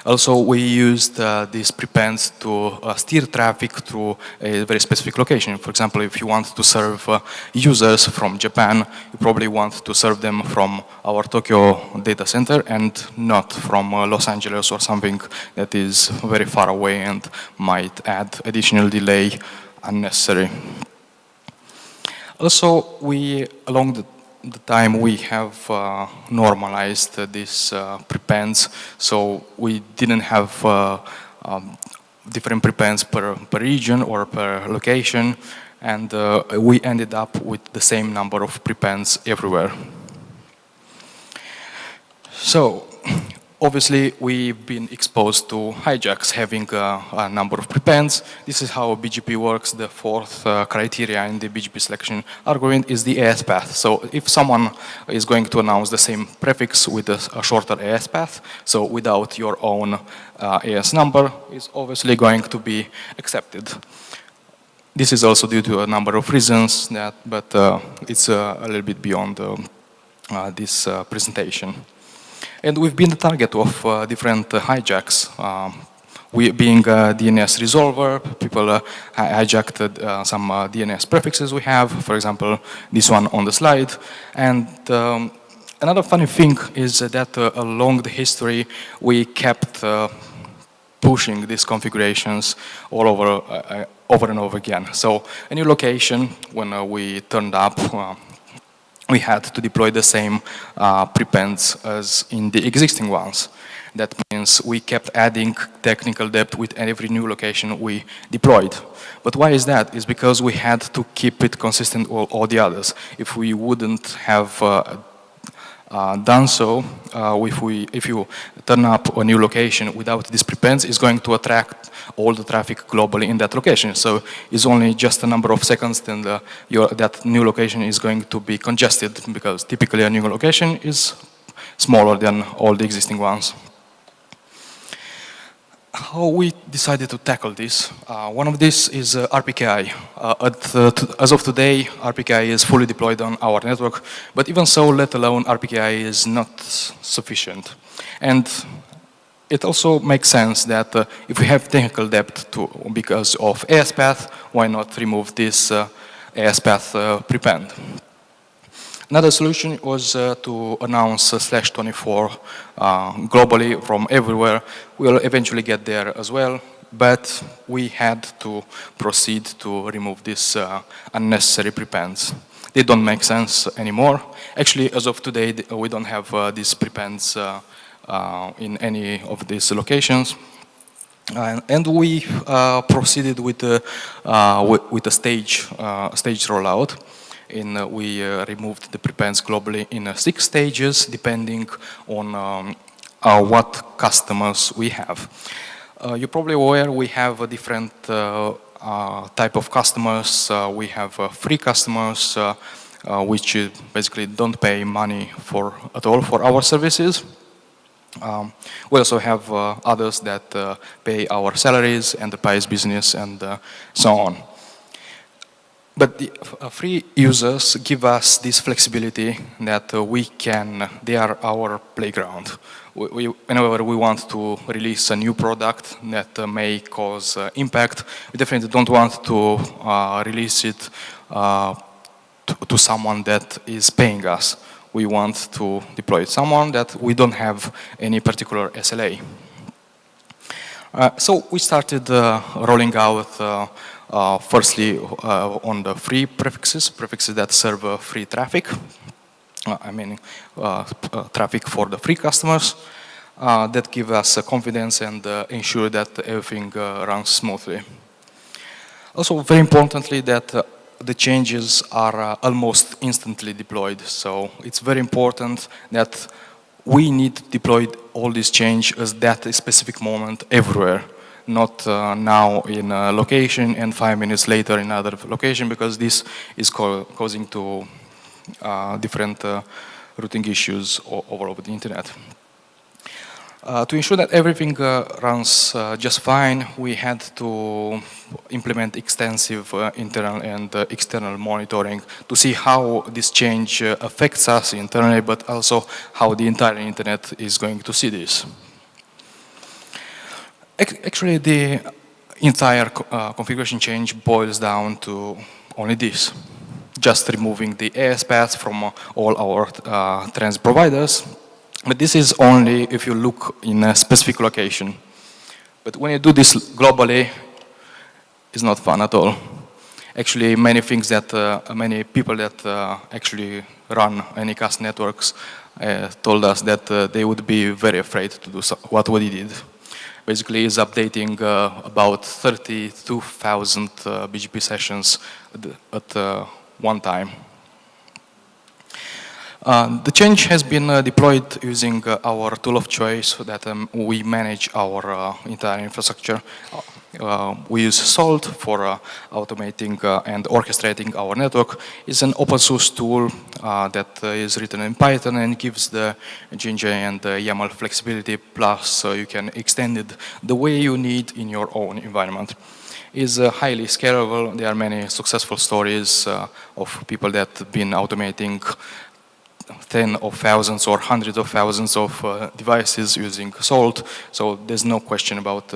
Also, we used these prepends to steer traffic through a very specific location. For example, if you want to serve users from Japan, you probably want to serve them from our Tokyo data center and not from Los Angeles or something that is very far away and might add additional delay unnecessary. Also, along the time we have normalized these prepends, so we didn't have different prepends per region or per location, and we ended up with the same number of prepends everywhere. So obviously we've been exposed to hijacks having a number of prepends. This is how BGP works. The 4th criteria in the BGP selection algorithm is the AS path. So if someone is going to announce the same prefix with a shorter AS path, so without your own AS number, is obviously going to be accepted. This is also due to a number of reasons, but it's a little bit beyond this presentation. And we've been the target of different hijacks. We being a DNS resolver, people hijacked some DNS prefixes we have, for example, this one on the slide. And Another funny thing is that along the history, we kept pushing these configurations all over and over again. So a new location, when we turned up, we had to deploy the same prepends as in the existing ones. That means we kept adding technical debt with every new location we deployed. But why is that? It's because we had to keep it consistent with all the others. If we wouldn't have done so, if you turn up a new location without this prepends, it's going to attract all the traffic globally in that location. So it's only just a number of seconds, then that new location is going to be congested, because typically a new location is smaller than all the existing ones. How we decided to tackle this? One of these is RPKI. As of today, RPKI is fully deployed on our network, but even so, let alone RPKI is not sufficient. And it also makes sense that if we have technical debt because of AS path, why not remove this AS path prepend? Another solution was to announce /24 globally from everywhere. We'll eventually get there as well, but we had to proceed to remove these unnecessary prepends. They don't make sense anymore. Actually, as of today, we don't have these prepends in any of these locations. And we proceeded with a stage rollout. We removed the prepends globally in 6 stages, depending on what customers we have. You're probably aware we have a different type of customers. We have free customers, which basically don't pay money at all for our services. We also have others that pay our salaries, enterprise business, and so on. But the free users give us this flexibility that they are our playground. Whenever we want to release a new product that may cause impact, we definitely don't want to release it to someone that is paying us. We want to deploy someone that we don't have any particular SLA. So we started rolling out firstly on the free prefixes that serve free traffic. Traffic for the free customers that give us confidence and ensure that everything runs smoothly. Also, very importantly, that the changes are almost instantly deployed. So it's very important that we need to deploy all these changes at that specific moment everywhere. Not now in a location and 5 minutes later in another location, because this is causing to different routing issues all over the internet. To ensure that everything runs just fine, we had to implement extensive internal and external monitoring to see how this change affects us internally, but also how the entire internet is going to see this. Actually, the entire configuration change boils down to only this. Just removing the AS paths from all our trans providers. But this is only if you look in a specific location. But when you do this globally, it's not fun at all. Actually, many people that actually run Anycast networks told us that they would be very afraid to do what we did. Basically, is updating about 32,000 BGP sessions at one time. The change has been deployed using our tool of choice so that we manage our entire infrastructure. We use Salt for automating and orchestrating our network. It's an open source tool that is written in Python and gives the Jinja and YAML flexibility, plus you can extend it the way you need in your own environment. Is highly scalable. There are many successful stories of people that have been automating tens of thousands or hundreds of thousands of devices using Salt. So there's no question about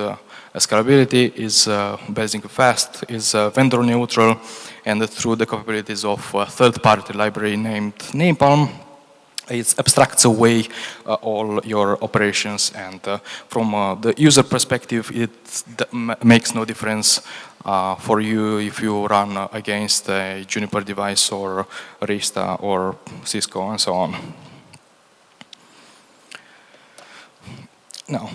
scalability. Is basically fast, is vendor neutral, and through the capabilities of a third-party library named Napalm, It abstracts away all your operations, and from the user perspective, it makes no difference for you if you run against a Juniper device or Arista or Cisco and so on. Now,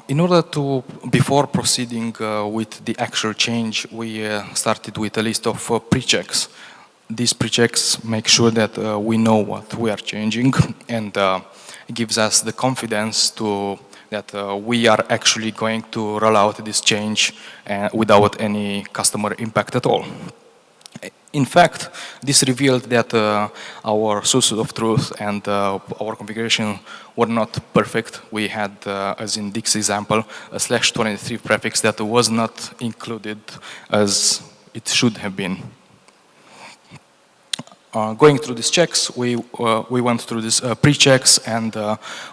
in order to, before proceeding with the actual change, we started with a list of pre-checks. These pre-checks make sure that we know what we are changing, and gives us the confidence that we are actually going to roll out this change without any customer impact at all. In fact, this revealed that our sources of truth and our configuration were not perfect. We had, as in Dick's example, a /23 prefix that was not included as it should have been. Going through these checks, we went through these pre-checks, and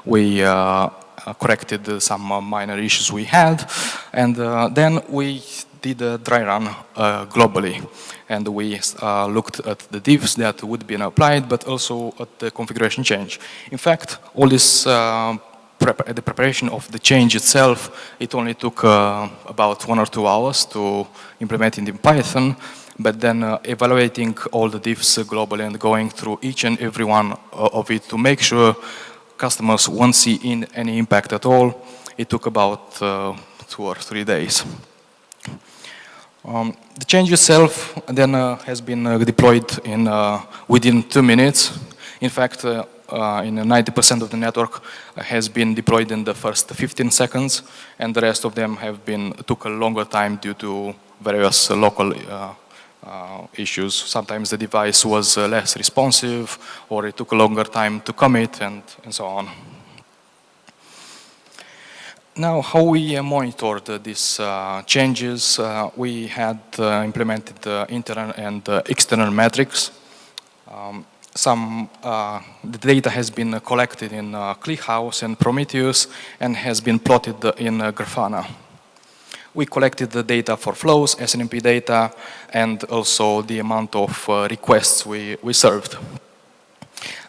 we corrected some minor issues we had, and then we did a dry run globally, and we looked at the diffs that would be applied, but also at the configuration change. In fact, all this the preparation of the change itself, it only took about 1 or 2 hours to implement it in Python, but then evaluating all the diffs globally and going through each and every one of it to make sure customers won't see any impact at all, it took about 2 or 3 days. The change itself then has been deployed within 2 minutes. In fact, in 90% of the network has been deployed in the first 15 seconds, and the rest of them took a longer time due to various local issues. Sometimes the device was less responsive, or it took a longer time to commit, and so on. Now, how we monitored these changes, we had implemented internal and external metrics. The data has been collected in ClickHouse and Prometheus and has been plotted in Grafana. We collected the data for flows, SNMP data, and also the amount of requests we served.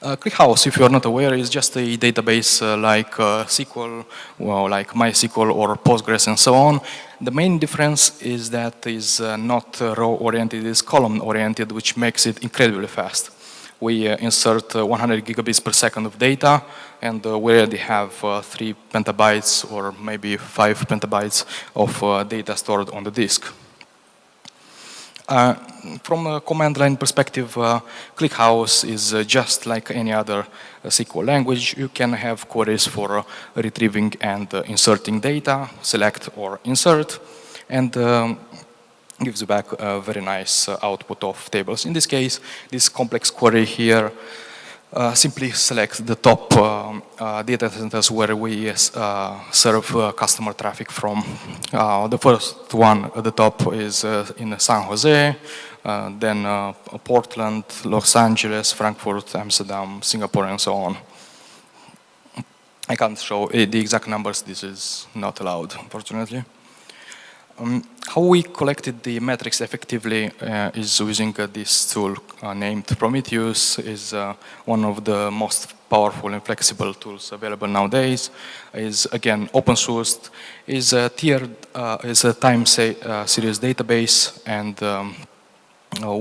ClickHouse, if you are not aware, is just a database like SQL, well, like MySQL or Postgres and so on. The main difference is that it is not row-oriented, it is column-oriented, which makes it incredibly fast. We insert 100 gigabits per second of data, and we already have 3 petabytes or maybe 5 petabytes of data stored on the disk. From a command line perspective, ClickHouse is just like any other SQL language. You can have queries for retrieving and inserting data, select or insert, and gives you back a very nice output of tables. In this case, this complex query here simply selects the top data centers where we serve customer traffic from. The first one at the top is in San Jose, then Portland, Los Angeles, Frankfurt, Amsterdam, Singapore, and so on. I can't show the exact numbers. This is not allowed, unfortunately. How we collected the metrics effectively is using this tool named Prometheus. Is one of the most powerful and flexible tools available nowadays. Is again open sourced. Is tiered. Is a time series database, and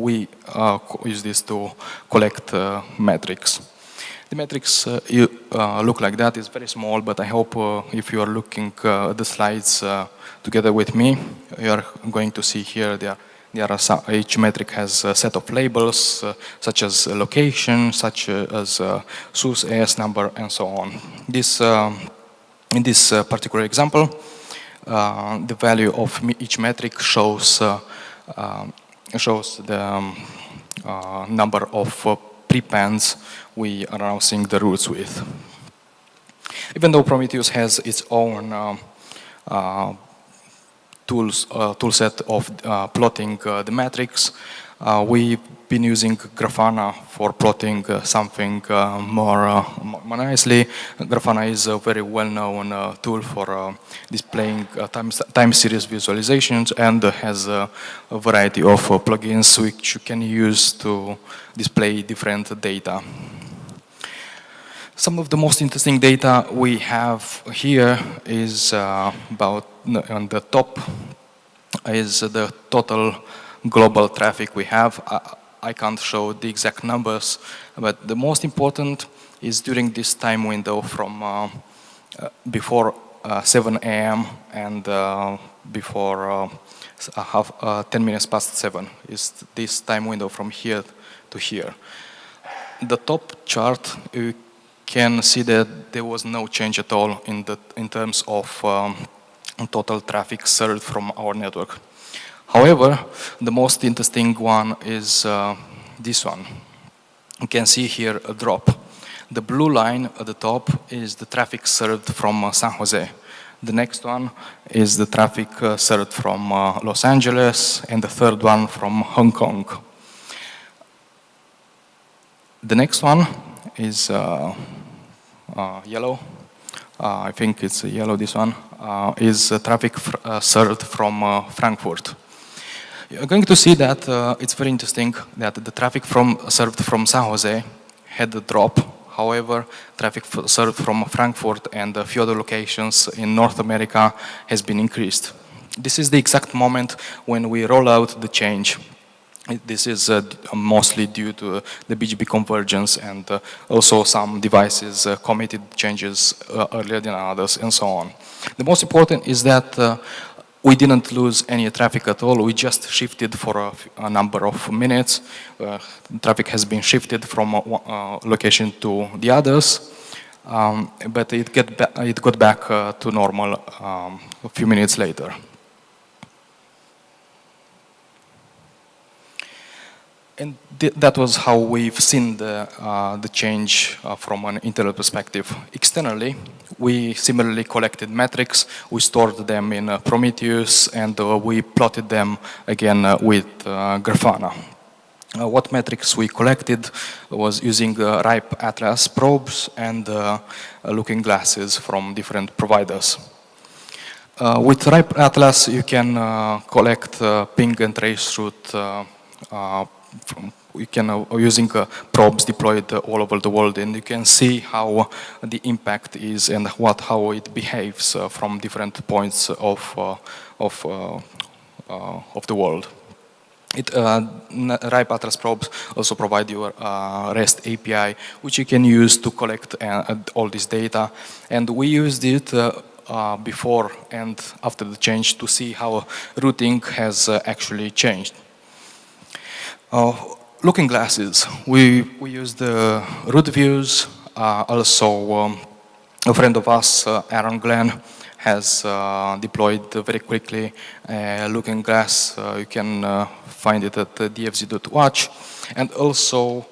we use this to collect metrics. The metrics look like that. It's very small, but I hope if you are looking at the slides together with me, you are going to see here each metric has a set of labels such as location, such as source AS number, and so on. In this particular example, the value of each metric shows the number of prepends we are now seeing the roots with. Even though Prometheus has its own tool set of plotting the metrics, we've been using Grafana for plotting something more nicely. Grafana is a very well-known tool for displaying time series visualizations, and has a variety of plugins which you can use to display different data. Some of the most interesting data we have here is on the top is the total global traffic we have. I can't show the exact numbers, but the most important is during this time window from before 7 a.m. and before 10 minutes past 7 is this time window from here to here. The top chart, you can see that there was no change at all in terms of total traffic served from our network. However, the most interesting one is this one. You can see here a drop. The blue line at the top is the traffic served from San Jose. The next one is the traffic served from Los Angeles, and the third one from Hong Kong. The next one is yellow. I think it's yellow, this one, is traffic served from Frankfurt. You're going to see that it's very interesting that the traffic served from San Jose had a drop. However, traffic served from Frankfurt and a few other locations in North America has been increased. This is the exact moment when we roll out the change. This is mostly due to the BGP convergence and also some devices committed changes earlier than others and so on. The most important is that we didn't lose any traffic at all. We just shifted for a number of minutes. Traffic has been shifted from one location to the others, but it got back to normal a few minutes later. And that was how we've seen the change from an internal perspective. Externally, we similarly collected metrics. We stored them in Prometheus, and we plotted them again with Grafana. What metrics we collected was using RIPE Atlas probes and looking glasses from different providers. With RIPE Atlas, you can collect ping and trace route we can using probes deployed all over the world, and you can see how the impact is and how it behaves from different points of the world. RIPE Atlas probes also provide you a REST API, which you can use to collect all this data, and we used it before and after the change to see how routing has actually changed. Looking glasses, we use the root views. Also, a friend of us, Aaron Glenn, has deployed very quickly a looking glass. You can find it at dfz.watch. And also,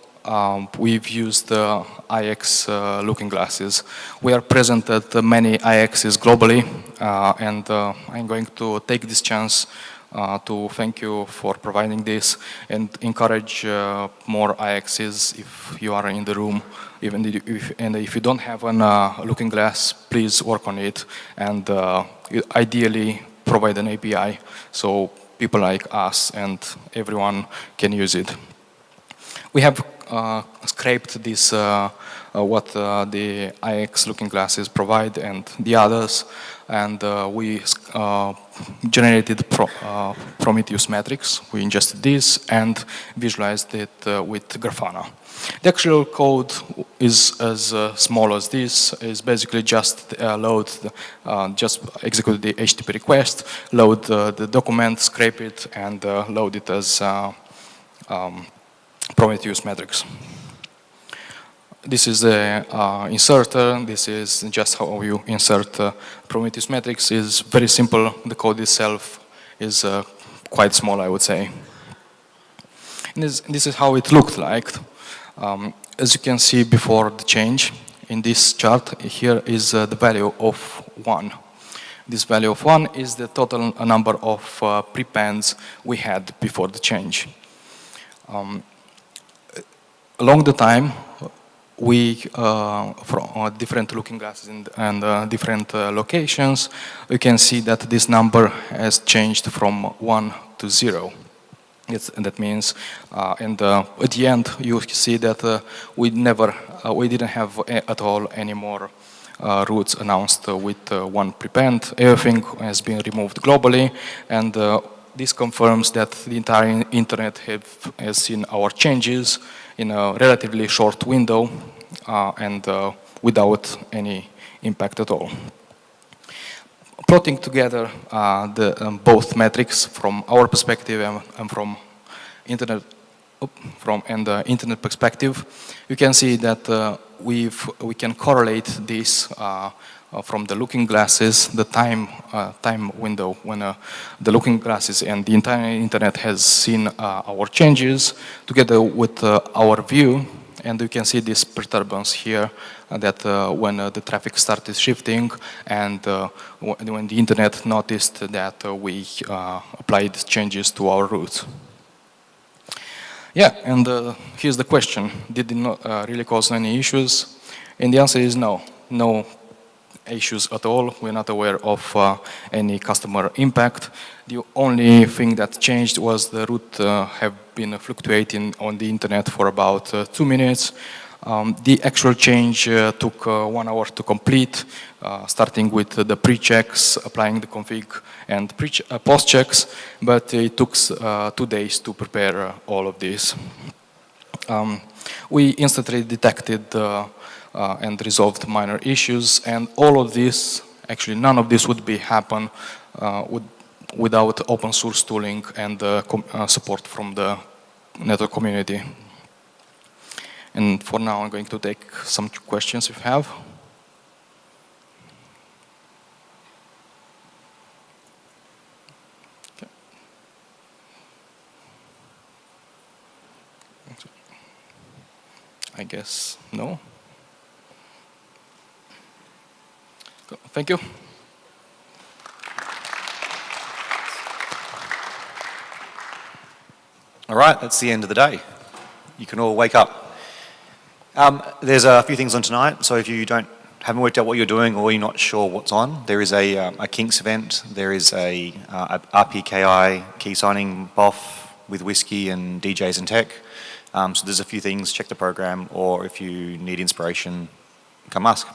we've used IX looking glasses. We are present at many IXs globally, and I'm going to take this chance to thank you for providing this and encourage more IXs if you are in the room. And if you don't have a looking glass, please work on it and ideally provide an API so people like us and everyone can use it. We have scraped this what the IX looking glasses provide and the others, and we generated Prometheus metrics. We ingested this and visualized it with Grafana. The actual code is as small as this. It's basically just just execute the HTTP request, load the document, scrape it, and load it as Prometheus metrics. This is the inserter. This is just how you insert Prometheus metrics. It's very simple. The code itself is quite small, I would say. And this is how it looked like. As you can see before the change, in this chart, here is the value of 1. This value of 1 is the total number of prepends we had before the change. Along the time, we, from different looking glasses and different locations, we can see that this number has changed from 1 to 0. And that means, and at the end, you see that we didn't have at all any more routes announced with one prepend. Everything has been removed globally, and this confirms that the entire internet has seen our changes in a relatively short window and without any impact at all. Plotting together both metrics from our perspective and from internet internet perspective, you can see that we can correlate this from the looking glasses, the time window when the looking glasses and the entire internet has seen our changes together with our view. And you can see this perturbance here that when the traffic started shifting and when the internet noticed that we applied changes to our routes. Yeah, and here's the question. Did it not really cause any issues? And the answer is no. No issues at all. We're not aware of any customer impact. The only thing that changed was the route have been fluctuating on the internet for about 2 minutes. The actual change took 1 hour to complete, starting with the pre-checks, applying the config, and post-checks, but it took 2 days to prepare all of this. We instantly detected and resolved minor issues, and all of this, actually none of this would be happen without open source tooling and support from the network community. And for now, I'm going to take some questions if you have. Okay. I guess no. Thank you. All right, that's the end of the day. You can all wake up. There's a few things on tonight, so if you haven't worked out what you're doing or you're not sure what's on, there is a Kinks event, there is a RPKI key signing BOF with whiskey and DJs and tech. So there's a few things, check the program, or if you need inspiration, come ask.